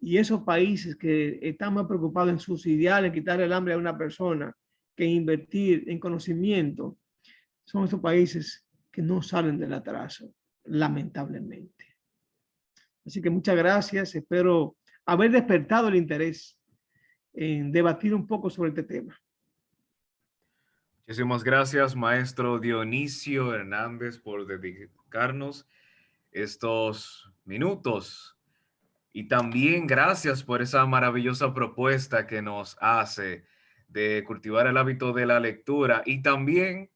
Y esos países que están más preocupados en subsidiar, en quitar el hambre a una persona, que invertir en conocimiento, son esos países que no salen del atraso, lamentablemente. Así que muchas gracias. Espero haber despertado el interés en debatir un poco sobre este tema. Muchísimas gracias, maestro Dionisio Hernández, por dedicarnos estos minutos. Y también gracias por esa maravillosa propuesta que nos hace de cultivar el hábito de la lectura y también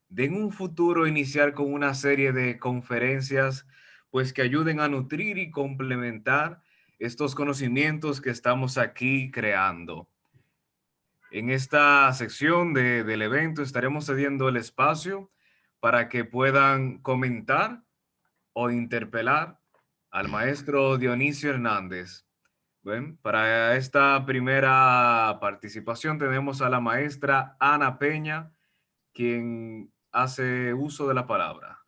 de en un futuro iniciar con una serie de conferencias pues que ayuden a nutrir y complementar estos conocimientos que estamos aquí creando. En esta sección del evento estaremos cediendo el espacio para que puedan comentar o interpelar al maestro Dionisio Hernández. Bueno, para esta primera participación tenemos a la maestra Ana Peña, quien hace uso de la palabra.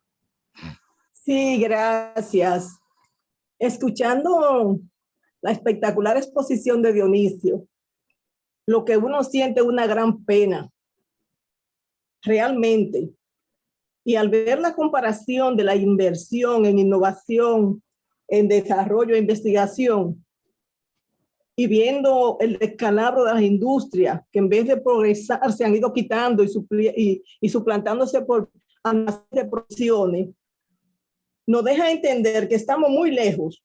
Sí, gracias. Escuchando la espectacular exposición de Dionisio, lo que uno siente es una gran pena, realmente. Y al ver la comparación de la inversión en innovación, en desarrollo e investigación, y viendo el descalabro de las industrias, que en vez de progresar se han ido quitando y suplantándose por de producciones, nos deja entender que estamos muy lejos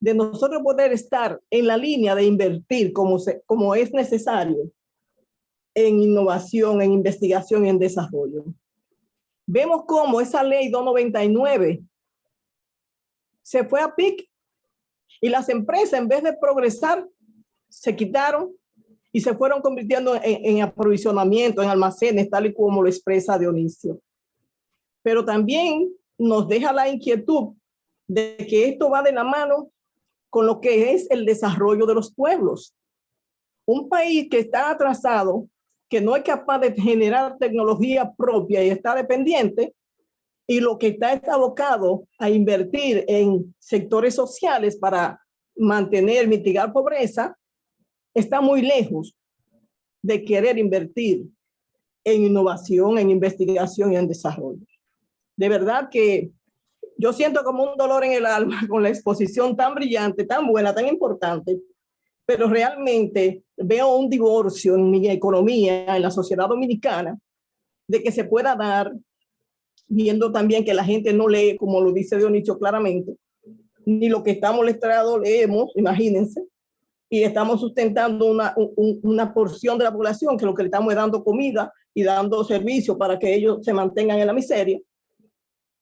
de nosotros poder estar en la línea de invertir como es necesario en innovación, en investigación y en desarrollo. Vemos cómo esa ley 299 se fue a pique y las empresas, en vez de progresar, se quitaron y se fueron convirtiendo en aprovisionamiento, en almacenes, tal y como lo expresa Dionisio. Pero también nos deja la inquietud de que esto va de la mano con lo que es el desarrollo de los pueblos. Un país que está atrasado, que no es capaz de generar tecnología propia y está dependiente, y lo que está abocado a invertir en sectores sociales para mantener, mitigar pobreza, está muy lejos de querer invertir en innovación, en investigación y en desarrollo. De verdad que Yo siento como un dolor en el alma con la exposición tan brillante, tan buena, tan importante, pero realmente veo un divorcio en mi economía, en la sociedad dominicana, de que se pueda dar, viendo también que la gente no lee, como lo dice Dionisio claramente, ni lo que estamos letrados leemos, imagínense, y estamos sustentando una porción de la población que lo que le estamos dando comida y dando servicio para que ellos se mantengan en la miseria.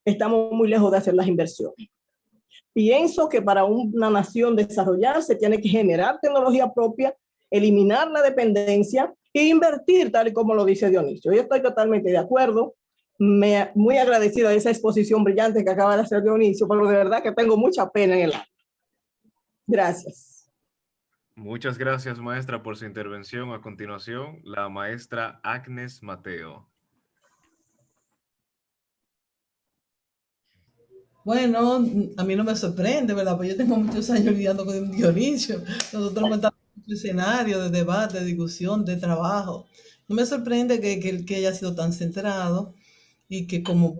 Estamos muy lejos de hacer las inversiones. Pienso que para una nación desarrollarse tiene que generar tecnología propia, eliminar la dependencia e invertir, tal y como lo dice Dionisio. Yo estoy totalmente de acuerdo. Muy agradecida de esa exposición brillante que acaba de hacer Dionisio, pero de verdad que tengo mucha pena en el alma. Gracias. Muchas gracias, maestra, por su intervención. A continuación, la maestra Agnes Mateo. Bueno, a mí no me sorprende, ¿verdad? Pues yo tengo muchos años lidiando con Dionisio. Nosotros montamos un escenario de debate, de discusión, de trabajo. No me sorprende que haya sido tan centrado y que como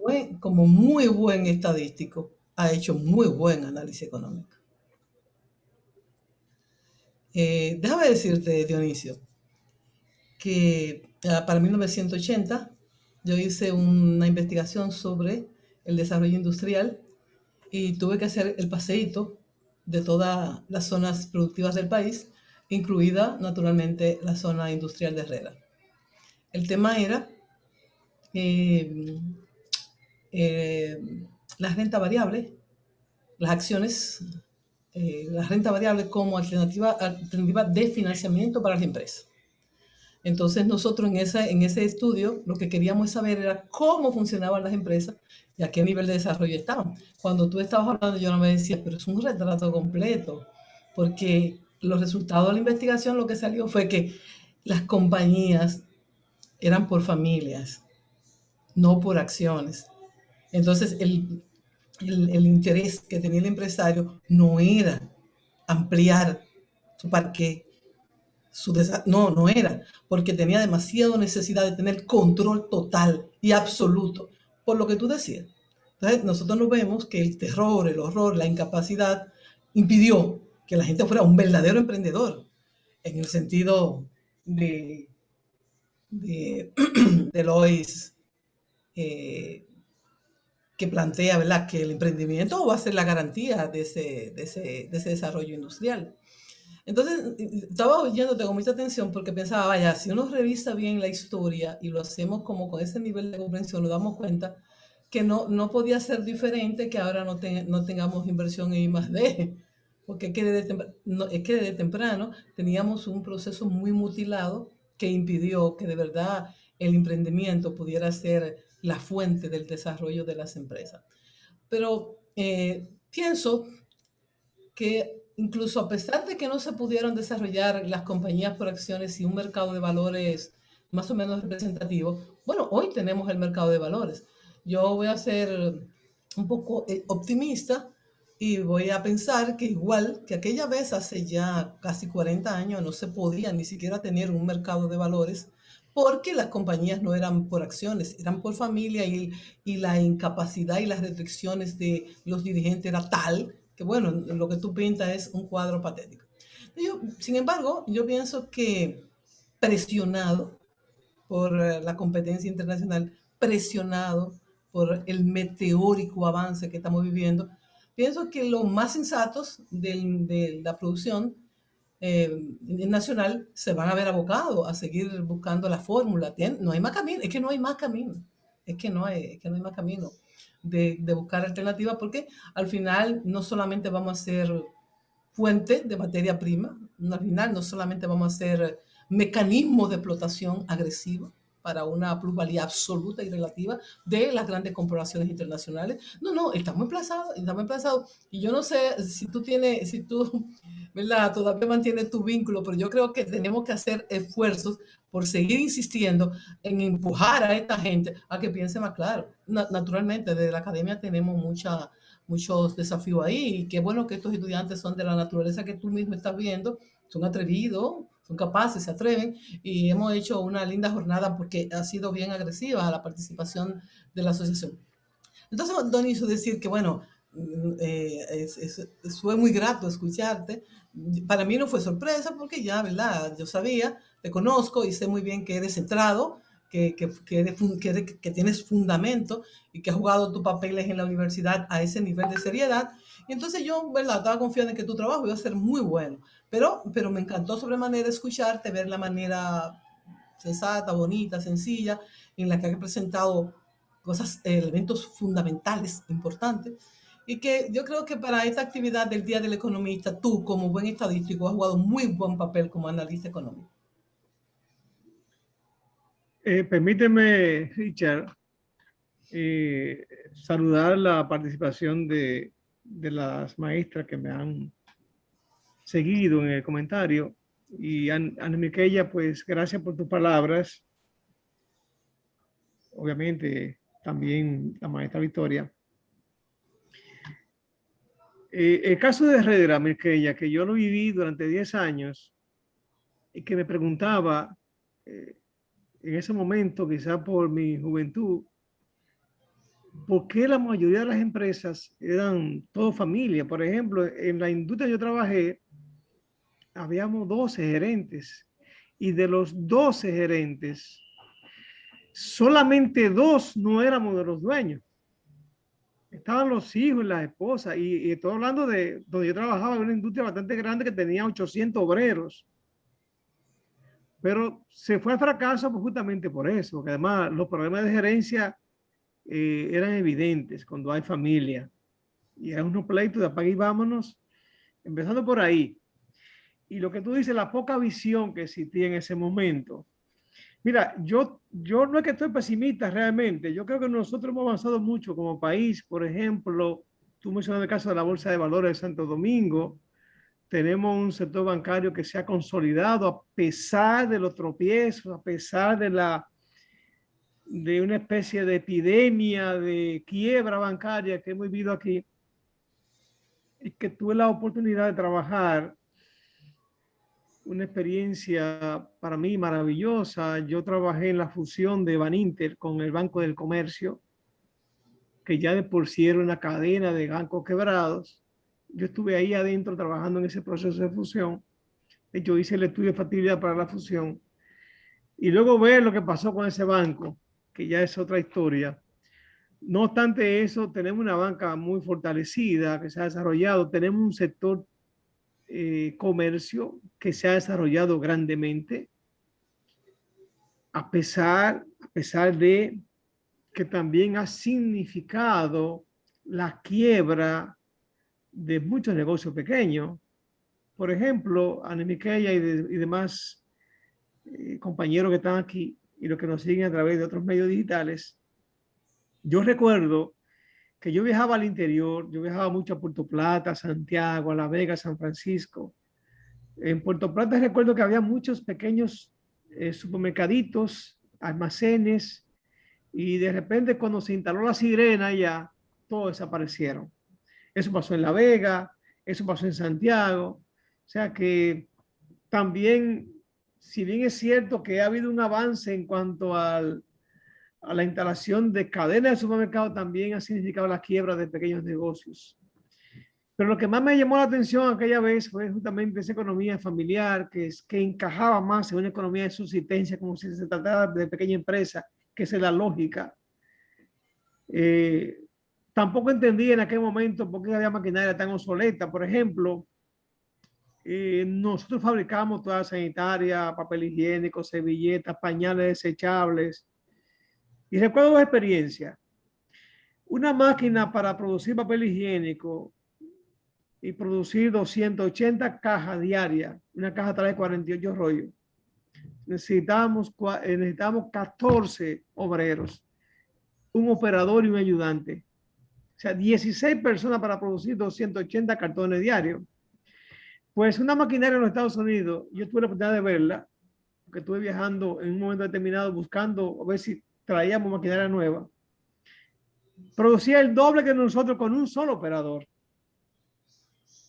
muy buen estadístico ha hecho muy buen análisis económico. Déjame decirte, Dionisio, que para 1980 yo hice una investigación sobre el desarrollo industrial y tuve que hacer el paseíto de todas las zonas productivas del país, incluida naturalmente la zona industrial de Herrera. El tema era la renta variable, las acciones, la renta variable como alternativa de financiamiento para las empresas. Entonces nosotros en ese estudio lo que queríamos saber era cómo funcionaban las empresas y a qué nivel de desarrollo estaban. Cuando tú estabas hablando yo no me decía, pero es un retrato completo, porque los resultados de la investigación lo que salió fue que las compañías eran por familias, no por acciones. Entonces el interés que tenía el empresario no era ampliar su parque, no era, porque tenía demasiada necesidad de tener control total y absoluto, por lo que tú decías. Entonces, nosotros nos vemos que el terror, el horror, la incapacidad impidió que la gente fuera un verdadero emprendedor, en el sentido de Lois, que plantea, ¿verdad?, que el emprendimiento va a ser la garantía de ese desarrollo industrial. Entonces, estaba oyéndote con mucha atención porque pensaba, vaya, si uno revisa bien la historia y lo hacemos como con ese nivel de comprensión, nos damos cuenta que no podía ser diferente que ahora no tengamos inversión en I+D, porque es que desde temprano teníamos un proceso muy mutilado que impidió que de verdad el emprendimiento pudiera ser la fuente del desarrollo de las empresas. Pero pienso que incluso a pesar de que no se pudieron desarrollar las compañías por acciones y un mercado de valores más o menos representativo, bueno, hoy tenemos el mercado de valores. Yo voy a ser un poco optimista y voy a pensar que igual que aquella vez hace ya casi 40 años no se podía ni siquiera tener un mercado de valores porque las compañías no eran por acciones, eran por familia y la incapacidad y las restricciones de los dirigentes era tal que bueno, lo que tú pintas es un cuadro patético. Sin embargo, yo pienso que presionado por la competencia internacional, presionado por el meteórico avance que estamos viviendo, pienso que los más sensatos de la producción nacional se van a ver abocados a seguir buscando la fórmula. No hay más camino, es que no hay más camino, es que no hay más camino de buscar alternativas, porque al final no solamente vamos a ser fuente de materia prima, al final no solamente vamos a ser mecanismos de explotación agresivos para una plusvalía absoluta y relativa de las grandes corporaciones internacionales. No, estamos emplazados. Y yo no sé si tú, ¿verdad?, todavía mantienes tu vínculo, pero yo creo que tenemos que hacer esfuerzos por seguir insistiendo en empujar a esta gente a que piense más claro. Naturalmente, desde la academia tenemos muchos desafíos ahí, y qué bueno que estos estudiantes son de la naturaleza que tú mismo estás viendo, son atrevidos, son capaces, se atreven, y hemos hecho una linda jornada porque ha sido bien agresiva la participación de la asociación. Entonces, Don hizo decir que, bueno, fue muy grato escucharte. Para mí no fue sorpresa porque ya, ¿verdad? Yo sabía, te conozco y sé muy bien que eres centrado, que tienes fundamento y que has jugado tus papeles en la universidad a ese nivel de seriedad. Y entonces yo, ¿verdad? Estaba confiada en que tu trabajo iba a ser muy bueno. Pero me encantó sobremanera escucharte, ver la manera sensata, bonita, sencilla, en la que ha presentado cosas, elementos fundamentales, importantes, y que yo creo que para esta actividad del Día del Economista, tú como buen estadístico has jugado muy buen papel como analista económico. Permíteme, Richard, saludar la participación de las maestras que me han seguido en el comentario. Y Ana Miquella, pues gracias por tus palabras. Obviamente, también la maestra Victoria. El caso de Herrera, Miquella, que yo lo viví durante 10 años y que me preguntaba en ese momento, quizá por mi juventud, ¿por qué la mayoría de las empresas eran todo familia? Por ejemplo, en la industria yo trabajé, habíamos 12 gerentes y de los 12 gerentes, solamente 2 no éramos de los dueños. Estaban los hijos y las esposas y estoy hablando de donde yo trabajaba en una industria bastante grande que tenía 800 obreros. Pero se fue al fracaso pues, justamente por eso, porque además los problemas de gerencia eran evidentes cuando hay familia. Y eran unos pleitos de apague y vámonos, empezando por ahí. Y lo que tú dices, la poca visión que existía en ese momento. Mira, yo no es que estoy pesimista realmente. Yo creo que nosotros hemos avanzado mucho como país. Por ejemplo, tú mencionas el caso de la Bolsa de Valores de Santo Domingo. Tenemos un sector bancario que se ha consolidado a pesar de los tropiezos, a pesar de una especie de epidemia, de quiebra bancaria que hemos vivido aquí. Y que tuve la oportunidad de trabajar una experiencia para mí maravillosa. Yo trabajé en la fusión de Baninter con el Banco del Comercio, que ya de por sí era una cadena de bancos quebrados. Yo estuve ahí adentro trabajando en ese proceso de fusión. Yo hice el estudio de factibilidad para la fusión. Y luego ver lo que pasó con ese banco, que ya es otra historia. No obstante eso, tenemos una banca muy fortalecida que se ha desarrollado. Tenemos un sector comercio que se ha desarrollado grandemente, a pesar de que también ha significado la quiebra de muchos negocios pequeños. Por ejemplo, Ana Miquella y demás compañeros que están aquí y los que nos siguen a través de otros medios digitales, yo recuerdo que yo viajaba al interior, yo viajaba mucho a Puerto Plata, Santiago, a La Vega, San Francisco. En Puerto Plata recuerdo que había muchos pequeños supermercaditos, almacenes, y de repente cuando se instaló la sirena ya, todos desaparecieron. Eso pasó en La Vega, eso pasó en Santiago. O sea que también, si bien es cierto que ha habido un avance en cuanto a la instalación de cadenas de supermercados, también ha significado la quiebra de pequeños negocios. Pero lo que más me llamó la atención aquella vez fue justamente esa economía familiar que encajaba más en una economía de subsistencia, como si se tratara de pequeña empresa, que es la lógica. Tampoco entendí en aquel momento por qué había maquinaria tan obsoleta. Por ejemplo, nosotros fabricamos toda sanitaria, papel higiénico, servilletas, pañales desechables. Y recuerdo dos experiencias. Una máquina para producir papel higiénico y producir 280 cajas diarias. Una caja trae 48 rollos. Necesitamos 14 obreros, un operador y un ayudante. O sea, 16 personas para producir 280 cartones diarios. Pues una maquinaria en los Estados Unidos, yo tuve la oportunidad de verla, porque estuve viajando en un momento determinado buscando a ver si traíamos maquinaria nueva. Producía el doble que nosotros con un solo operador.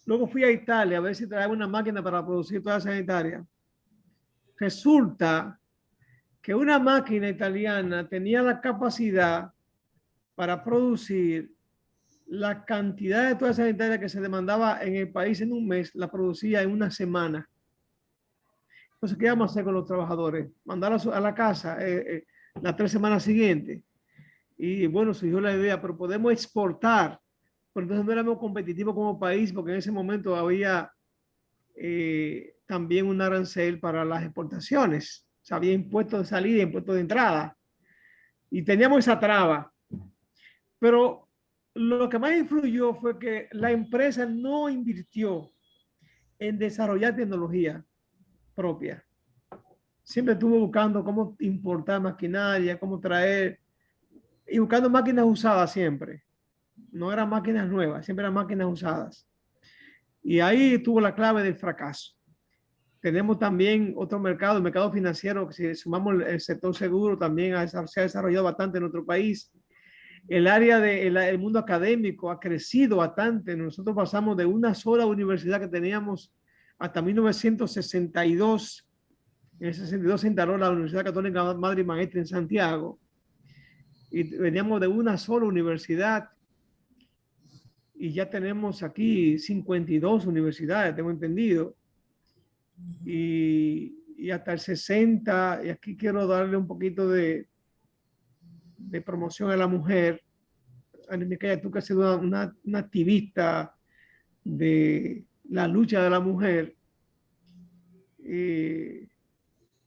Luego fui a Italia a ver si traía una máquina para producir toda sanitaria. Resulta que una máquina italiana tenía la capacidad para producir la cantidad de toalla sanitaria que se demandaba en el país en un mes, la producía en una semana. Entonces, ¿qué vamos a hacer con los trabajadores? Mandarlos a la casa las 3 semanas siguientes. Y bueno, surgió la idea, pero podemos exportar. Pero entonces no éramos competitivos como país, porque en ese momento había también un arancel para las exportaciones. O sea, había impuestos de salida, impuestos de entrada. Y teníamos esa traba. Pero lo que más influyó fue que la empresa no invirtió en desarrollar tecnología propia. Siempre estuvo buscando cómo importar maquinaria, cómo traer, y buscando máquinas usadas siempre. No eran máquinas nuevas, siempre eran máquinas usadas. Y ahí estuvo la clave del fracaso. Tenemos también otro mercado, el mercado financiero, que si sumamos el sector seguro, también se ha desarrollado bastante en nuestro país. El área del mundo académico ha crecido bastante. Nosotros pasamos de una sola universidad que teníamos hasta 1962. En el 62 se instaló la Universidad Católica Madre y Maestra en Santiago. Y veníamos de una sola universidad. Y ya tenemos aquí 52 universidades, tengo entendido. Y hasta el 60, y aquí quiero darle un poquito de promoción a la mujer. Micaela, tú que has sido una activista de la lucha de la mujer,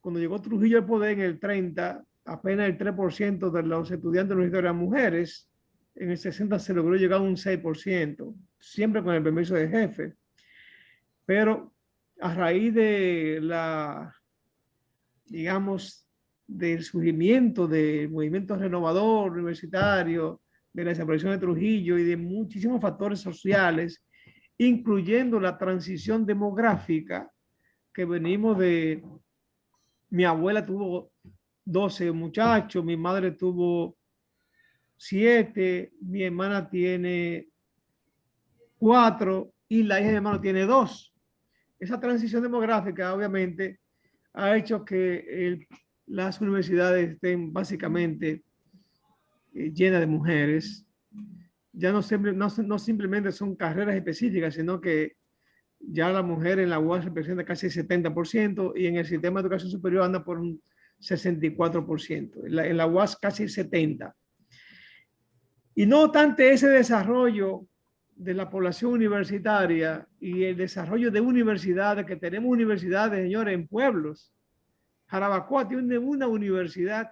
cuando llegó Trujillo al poder en el 30, apenas el 3% de los estudiantes universitarios eran mujeres. En el 60 se logró llegar a un 6%, siempre con el permiso del jefe. Pero a raíz de digamos, del surgimiento del movimiento renovador universitario, de la desaparición de Trujillo y de muchísimos factores sociales, incluyendo la transición demográfica que venimos de... Mi abuela tuvo 12 muchachos, mi madre tuvo 7, mi hermana tiene 4 y la hija de mi hermano tiene 2. Esa transición demográfica obviamente ha hecho que las universidades estén básicamente llenas de mujeres. Ya no simplemente son carreras específicas, sino que ya la mujer en la UAS representa casi el 70% y en el sistema de educación superior anda por un 64%. En la UAS casi el 70%. Y no obstante ese desarrollo de la población universitaria y el desarrollo de universidades, que tenemos universidades, señores, en pueblos. Jarabacoa tiene una universidad.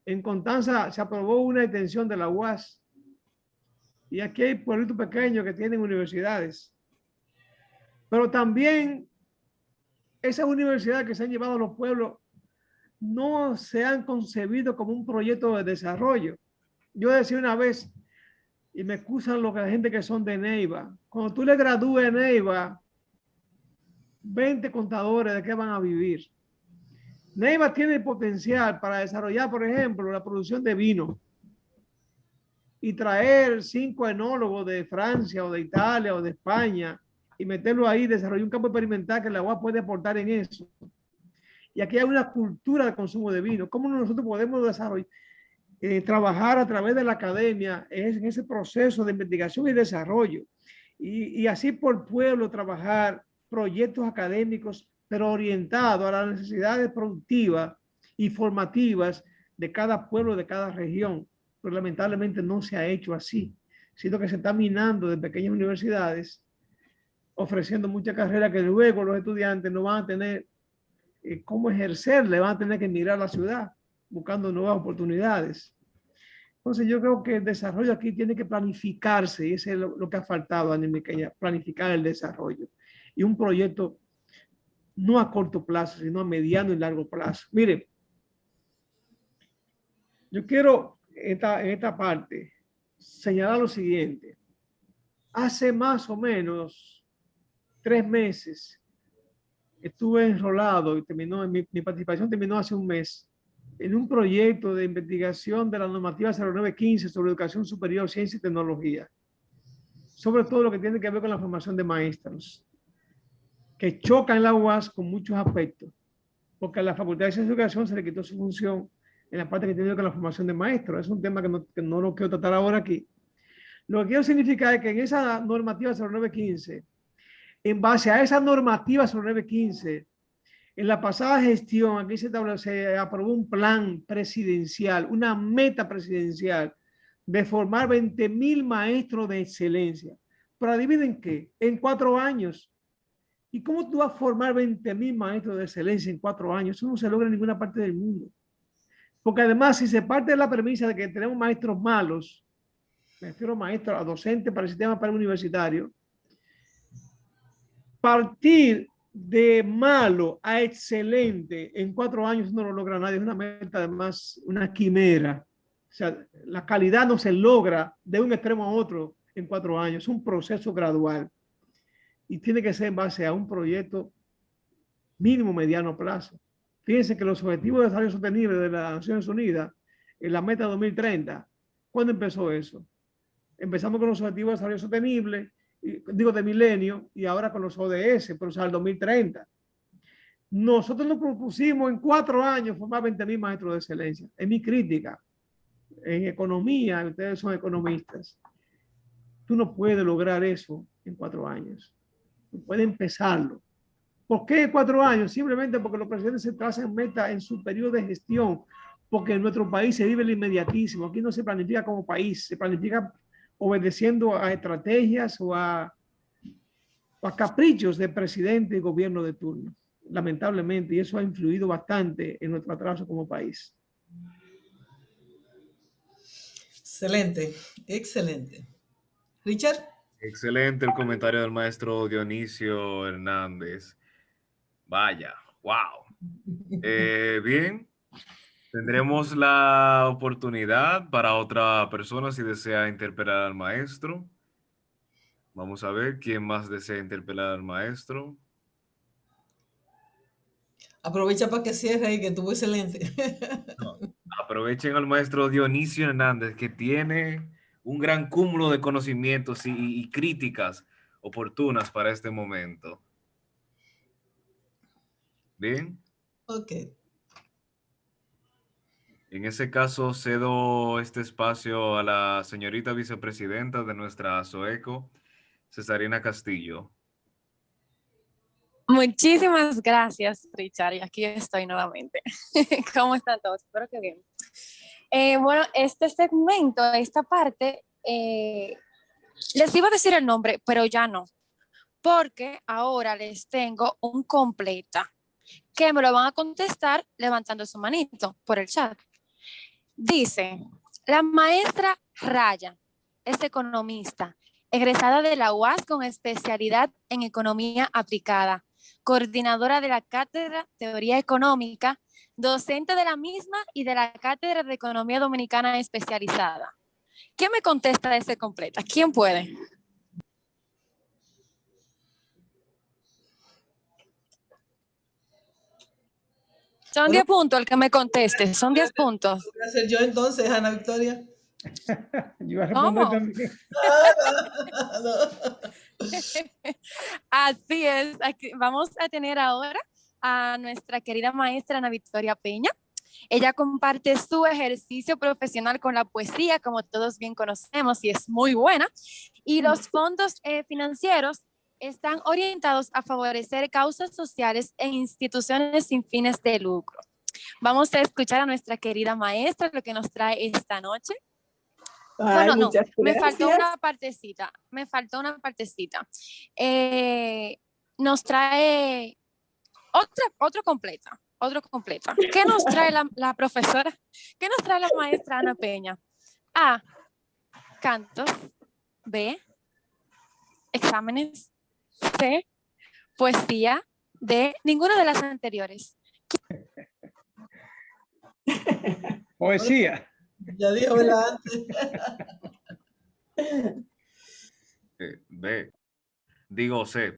En Constanza se aprobó una extensión de la UAS. Y aquí hay pueblitos pequeños que tienen universidades. Pero también esas universidades que se han llevado a los pueblos no se han concebido como un proyecto de desarrollo. Yo decía una vez, y me excusan la gente que son de Neiva, cuando tú le gradúes en Neiva, 20 contadores, ¿de qué van a vivir? Neiva tiene el potencial para desarrollar, por ejemplo, la producción de vino y traer 5 enólogos de Francia o de Italia o de España y meterlo ahí, desarrollar un campo experimental que la UAS puede aportar en eso. Y aquí hay una cultura de consumo de vino. ¿Cómo nosotros podemos desarrollar, trabajar a través de la academia en ese proceso de investigación y desarrollo? Y así por pueblo trabajar proyectos académicos, pero orientados a las necesidades productivas y formativas de cada pueblo, de cada región. Pero lamentablemente no se ha hecho así, sino que se está minando de pequeñas universidades, ofreciendo muchas carreras que luego los estudiantes no van a tener cómo ejercerle, van a tener que emigrar a la ciudad buscando nuevas oportunidades. Entonces yo creo que el desarrollo aquí tiene que planificarse y eso es lo que ha faltado a Micaela, planificar el desarrollo y un proyecto no a corto plazo, sino a mediano y largo plazo. Mire, yo quiero en esta parte señalar lo siguiente. Hace más o menos 3 meses estuve enrolado y mi participación terminó hace un mes en un proyecto de investigación de la normativa 0915 sobre educación superior, ciencia y tecnología, sobre todo lo que tiene que ver con la formación de maestros, que choca en la UAS con muchos aspectos, porque a la Facultad de Ciencia y Educación se le quitó su función en la parte que tiene que ver con la formación de maestros. Es un tema que no lo quiero tratar ahora aquí. Lo que quiero significar es que en esa normativa 0915, en base a esa normativa 0915, en la pasada gestión, aquí se aprobó un plan presidencial, una meta presidencial de formar 20.000 maestros de excelencia. ¿Pero adivinen qué? En 4 años. ¿Y cómo tú vas a formar 20.000 maestros de excelencia en 4 años? Eso no se logra en ninguna parte del mundo. Porque además, si se parte de la premisa de que tenemos maestros malos, me refiero a maestros, a docentes para el sistema universitario, partir de malo a excelente en 4 años no lo logra nadie. Es una meta, además, una quimera. O sea, la calidad no se logra de un extremo a otro en 4 años. Es un proceso gradual. Y tiene que ser en base a un proyecto mínimo mediano plazo. Fíjense que los objetivos de desarrollo sostenible de las Naciones Unidas, en la meta 2030, ¿cuándo empezó eso? Empezamos con los objetivos de desarrollo sostenible, digo de milenio, y ahora con los ODS, pero o sea, el 2030. Nosotros nos propusimos en 4 años formar 20.000 maestros de excelencia. Es mi crítica. En economía, ustedes son economistas. Tú no puedes lograr eso en 4 años. Tú puedes empezarlo. ¿Por qué 4 años? Simplemente porque los presidentes se trazan meta en su periodo de gestión, porque en nuestro país se vive el inmediatismo. Aquí no se planifica como país, se planifica obedeciendo a estrategias o a caprichos de presidente y gobierno de turno, lamentablemente, y eso ha influido bastante en nuestro atraso como país. Excelente, excelente. Richard. Excelente el comentario del maestro Dionisio Hernández. Vaya, wow. Bien, tendremos la oportunidad para otra persona si desea interpelar al maestro. Vamos a ver quién más desea interpelar al maestro. Aprovecha para que cierre y que estuvo excelente. No, aprovechen al maestro Dionisio Hernández, que tiene un gran cúmulo de conocimientos y críticas oportunas para este momento. Bien. Ok. En ese caso, cedo este espacio a la señorita vicepresidenta de nuestra SOECO, Cesarina Castillo. Muchísimas gracias, Richard. Y aquí estoy nuevamente. ¿Cómo están todos? Espero que bien. Bueno, este segmento, esta parte, les iba a decir el nombre, pero ya no. Porque ahora les tengo un completa que me lo van a contestar levantando su manito por el chat. Dice, la maestra Raya es economista, egresada de la UAS con especialidad en economía aplicada, coordinadora de la Cátedra Teoría Económica, docente de la misma y de la Cátedra de Economía Dominicana especializada. ¿Quién me contesta de ese completa? ¿Quién puede? Son 10 puntos el que me conteste, son 10 puntos. Voy a hacer yo entonces, Ana Victoria. Yo iba a responder también. Así es, aquí vamos a tener ahora a nuestra querida maestra Ana Victoria Peña. Ella comparte su ejercicio profesional con la poesía, como todos bien conocemos, y es muy buena. Y los fondos financieros están orientados a favorecer causas sociales e instituciones sin fines de lucro. Vamos a escuchar a nuestra querida maestra lo que nos trae esta noche. Ay, Bueno, no, me faltó una partecita, nos trae otro completa. ¿Qué nos trae la profesora? ¿Qué nos trae la maestra Ana Peña? A, cantos. B, exámenes. C, poesía. D, ninguna de las anteriores. Poesía. Ya dijo, ¿verdad? B. Digo C.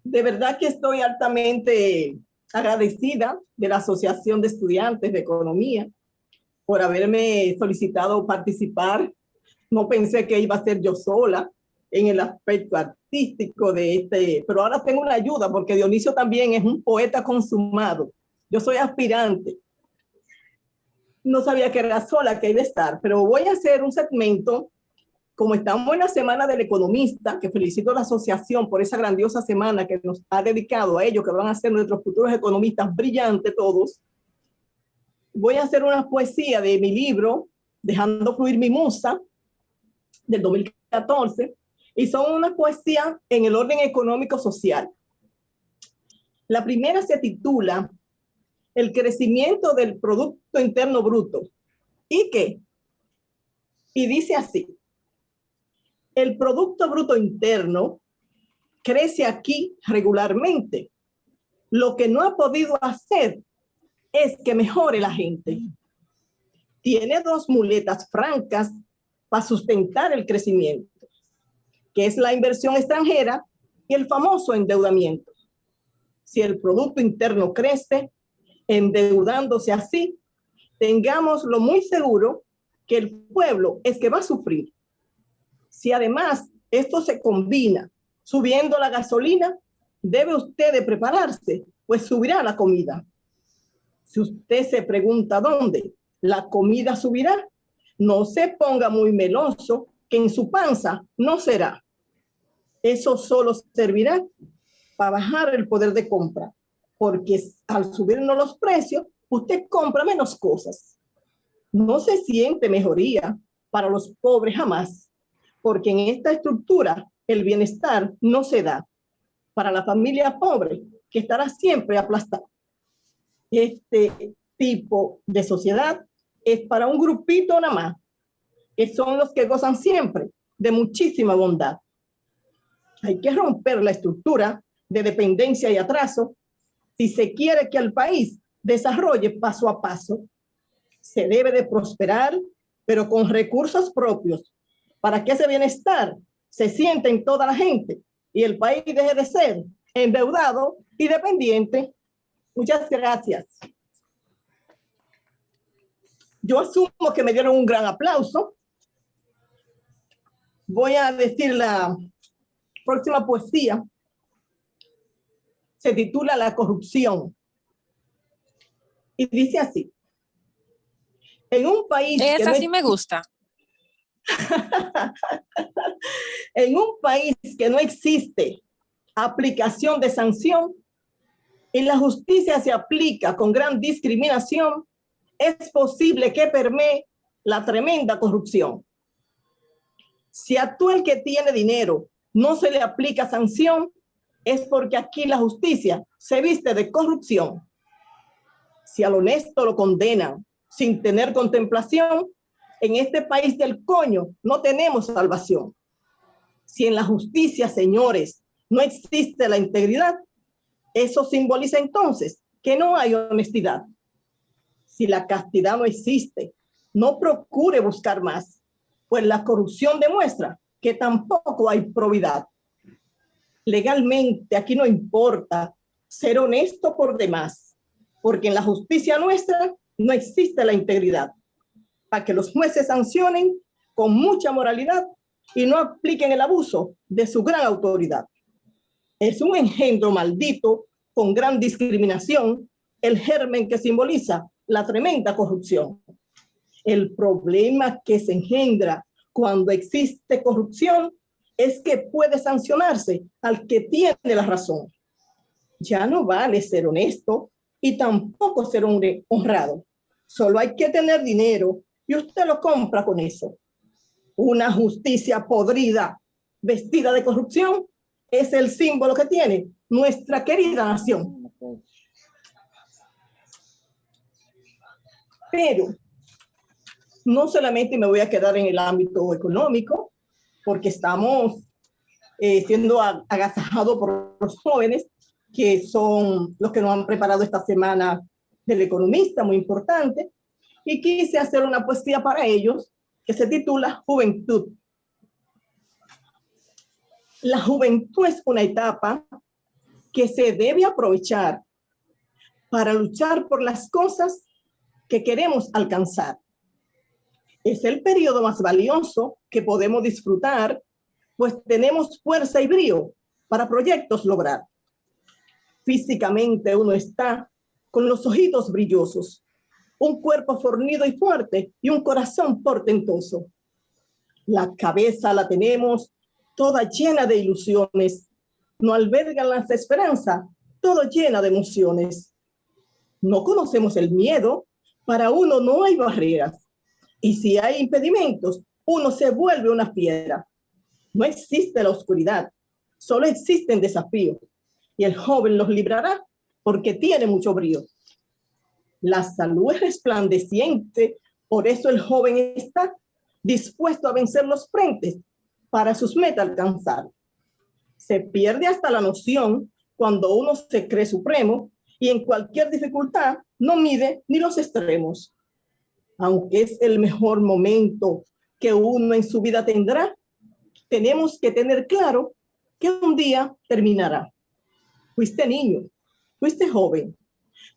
De verdad que estoy altamente agradecida de la Asociación de Estudiantes de Economía por haberme solicitado participar. No pensé que iba a ser yo sola. en el aspecto artístico de este, pero ahora tengo una ayuda porque Dionisio también es un poeta consumado. Yo soy aspirante. No sabía que era sola que iba a estar, pero voy a hacer un segmento, como estamos en la Semana del Economista, que felicito a la asociación por esa grandiosa semana que nos ha dedicado a ellos, que van a ser nuestros futuros economistas brillantes todos. Voy a hacer una poesía de mi libro, Dejando fluir mi musa, del 2014, y son una poesía en el orden económico-social. La primera se titula El crecimiento del Producto Interno Bruto. ¿Y qué? Y dice así: el Producto Bruto Interno crece aquí regularmente. Lo que no ha podido hacer es que mejore la gente. Tiene dos muletas francas para sustentar el crecimiento, que es la inversión extranjera y el famoso endeudamiento. Si el Producto Interno crece, endeudándose así, tengámoslo muy seguro que el pueblo es que va a sufrir. Si además esto se combina subiendo la gasolina, debe usted de prepararse, pues subirá la comida. Si usted se pregunta dónde la comida subirá, no se ponga muy meloso, que en su panza no será. Eso solo servirá para bajar el poder de compra, porque al subirnos los precios, usted compra menos cosas. No se siente mejoría para los pobres jamás, porque en esta estructura el bienestar no se da para la familia pobre, que estará siempre aplastada. Este tipo de sociedad es para un grupito nada más, que son los que gozan siempre de muchísima bondad. Hay que romper la estructura de dependencia y atraso si se quiere que el país desarrolle paso a paso. Se debe de prosperar, pero con recursos propios, para que ese bienestar se sienta en toda la gente y el país deje de ser endeudado y dependiente. Muchas gracias. Yo asumo que me dieron un gran aplauso. Voy a decir la próxima poesía. Se titula La corrupción. Y dice así: en un país esa sí me gusta. En un país que no existe aplicación de sanción y la justicia se aplica con gran discriminación, es posible que permee la tremenda corrupción. Si a todo el que tiene dinero no se le aplica sanción, es porque aquí la justicia se viste de corrupción. Si al honesto lo condenan sin tener contemplación, en este país del coño no tenemos salvación. Si en la justicia, señores, no existe la integridad, eso simboliza entonces que no hay honestidad. Si la castidad no existe, no procure buscar más, pues la corrupción demuestra que tampoco hay probidad. Legalmente aquí no importa ser honesto por demás, porque en la justicia nuestra no existe la integridad, para que los jueces sancionen con mucha moralidad y no apliquen el abuso de su gran autoridad. Es un engendro maldito con gran discriminación, el germen que simboliza la tremenda corrupción. El problema que se engendra cuando existe corrupción es que puede sancionarse al que tiene la razón. Ya no vale ser honesto y tampoco ser honrado. Solo hay que tener dinero y usted lo compra con eso. Una justicia podrida, vestida de corrupción, es el símbolo que tiene nuestra querida nación. Pero no solamente me voy a quedar en el ámbito económico, porque estamos siendo agasajados por los jóvenes, que son los que nos han preparado esta semana del economista, muy importante, y quise hacer una poesía para ellos que se titula Juventud. La juventud es una etapa que se debe aprovechar para luchar por las cosas que queremos alcanzar. Es el periodo más valioso que podemos disfrutar pues tenemos fuerza y brío para proyectos lograr. Físicamente uno está con los ojitos brillosos, un cuerpo fornido y fuerte y un corazón portentoso. La cabeza la tenemos toda llena de ilusiones, no albergan las esperanzas, todo llena de emociones. No conocemos el miedo, para uno no hay barreras, y si hay impedimentos, uno se vuelve una fiera. No existe la oscuridad, solo existen desafíos, y el joven los librará porque tiene mucho brío. La salud es resplandeciente, por eso el joven está dispuesto a vencer los frentes para sus metas alcanzar. Se pierde hasta la noción cuando uno se cree supremo y en cualquier dificultad no mide ni los extremos. Aunque es el mejor momento que uno en su vida tendrá, tenemos que tener claro que un día terminará. Fuiste niño, fuiste joven,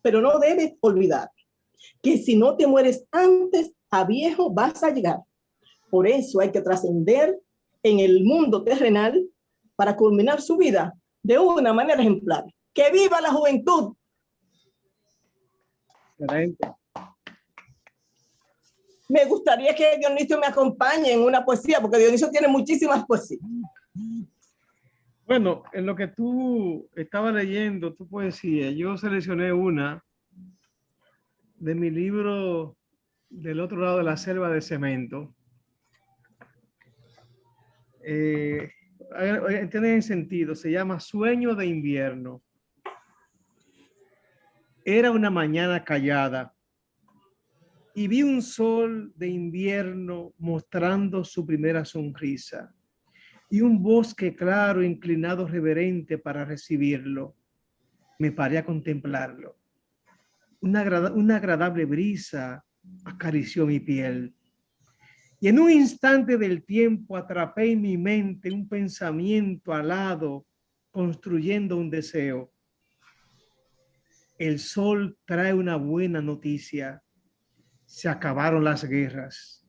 pero no debes olvidar que si no te mueres antes, a viejo vas a llegar. Por eso hay que trascender en el mundo terrenal para culminar su vida de una manera ejemplar. ¡Que viva la juventud! Excelente. Me gustaría que Dionisio me acompañe en una poesía, porque Dionisio tiene muchísimas poesías. Bueno, en lo que tú estabas leyendo, tu poesía, yo seleccioné una de mi libro Del otro lado de la selva de cemento. Tiene sentido, se llama Sueño de invierno. Era una mañana callada y vi un sol de invierno mostrando su primera sonrisa y un bosque claro inclinado reverente para recibirlo. Me paré a contemplarlo. Una agradable brisa acarició mi piel. Y en un instante del tiempo atrapé en mi mente un pensamiento alado, construyendo un deseo. El sol trae una buena noticia. Se acabaron las guerras.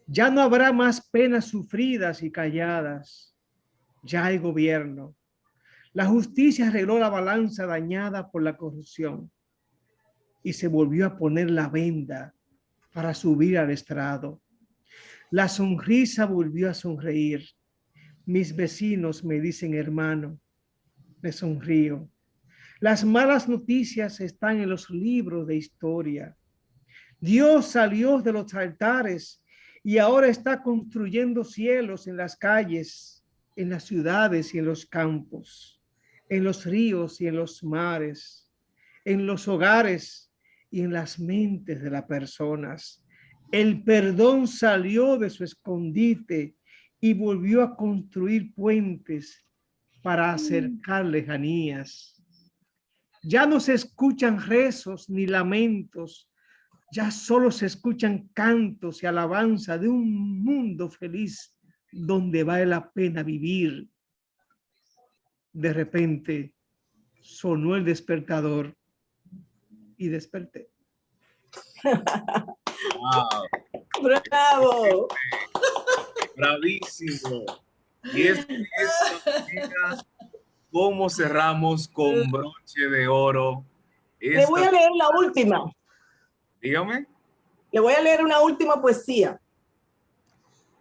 Ya no habrá más penas sufridas y calladas. Ya hay gobierno. La justicia arregló la balanza dañada por la corrupción y se volvió a poner la venda para subir al estrado. La sonrisa volvió a sonreír. Mis vecinos me dicen hermano. Me sonrío. Las malas noticias están en los libros de historia. Dios salió de los altares y ahora está construyendo cielos en las calles, en las ciudades y en los campos, en los ríos y en los mares, en los hogares y en las mentes de las personas. El perdón salió de su escondite y volvió a construir puentes para acercar lejanías. Ya no se escuchan rezos ni lamentos, ya solo se escuchan cantos y alabanza de un mundo feliz donde vale la pena vivir. De repente sonó el despertador y desperté. Wow, ¡Bravo! bravísimo. Y es cómo cerramos con broche de oro. Le voy a leer la última. Dígame. Le voy a leer una última poesía.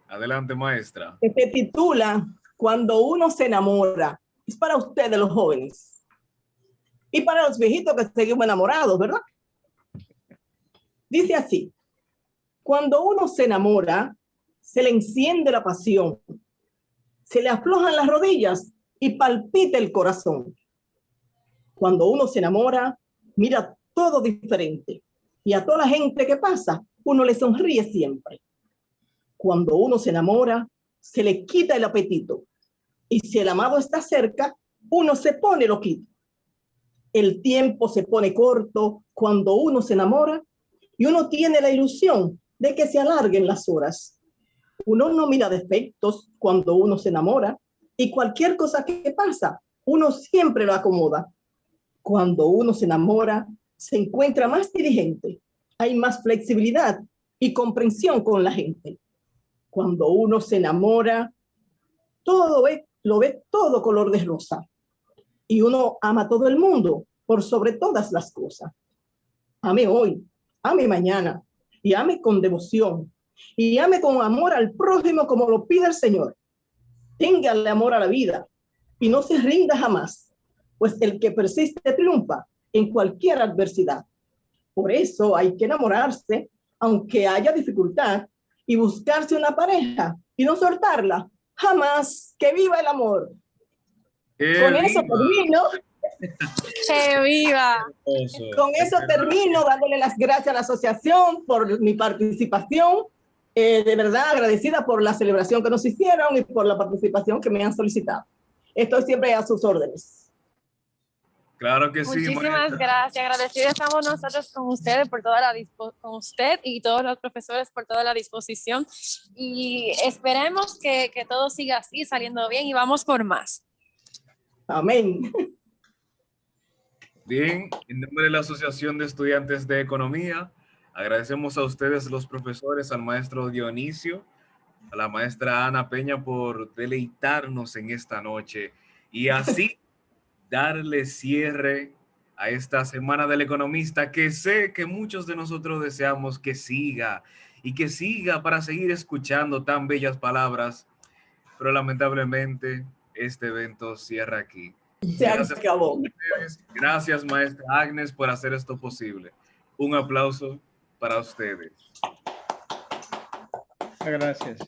Adelante, maestra. Que se titula Cuando uno se enamora. Es para ustedes, los jóvenes. Y para los viejitos que seguimos enamorados, ¿verdad? Dice así. Cuando uno se enamora, se le enciende la pasión. Se le aflojan las rodillas y palpita el corazón. Cuando uno se enamora, mira todo diferente. Y a toda la gente que pasa, uno le sonríe siempre. Cuando uno se enamora, se le quita el apetito. Y si el amado está cerca, uno se pone loquito. El tiempo se pone corto cuando uno se enamora y uno tiene la ilusión de que se alarguen las horas. Uno no mira defectos cuando uno se enamora y cualquier cosa que pasa, uno siempre lo acomoda. Cuando uno se enamora, se encuentra más diligente, hay más flexibilidad y comprensión con la gente. Cuando uno se enamora, lo ve todo color de rosa. Y uno ama a todo el mundo por sobre todas las cosas. Ame hoy, ame mañana, y ame con devoción, y ame con amor al prójimo como lo pide el Señor. Téngale amor a la vida y no se rinda jamás, pues el que persiste triunfa en cualquier adversidad. Por eso hay que enamorarse, aunque haya dificultad, y buscarse una pareja y no soltarla jamás. ¡Que viva el amor! Con eso termino. ¡Que viva! Con eso termino dándole las gracias a la asociación por mi participación. De verdad agradecida por la celebración que nos hicieron y por la participación que me han solicitado. Estoy siempre a sus órdenes. Claro que sí. Muchísimas gracias. Agradecidos estamos nosotros con ustedes por toda la con usted y todos los profesores por toda la disposición. Y esperemos que todo siga así, saliendo bien, y vamos por más. Amén. Bien, en nombre de la Asociación de Estudiantes de Economía, agradecemos a ustedes, los profesores, al maestro Dionisio, a la maestra Ana Peña por deleitarnos en esta noche y así darle cierre a esta Semana del Economista, que sé que muchos de nosotros deseamos que siga y que siga para seguir escuchando tan bellas palabras, pero lamentablemente este evento cierra aquí. Se acabó. Gracias, maestra Agnes, por hacer esto posible. Un aplauso para ustedes. Gracias.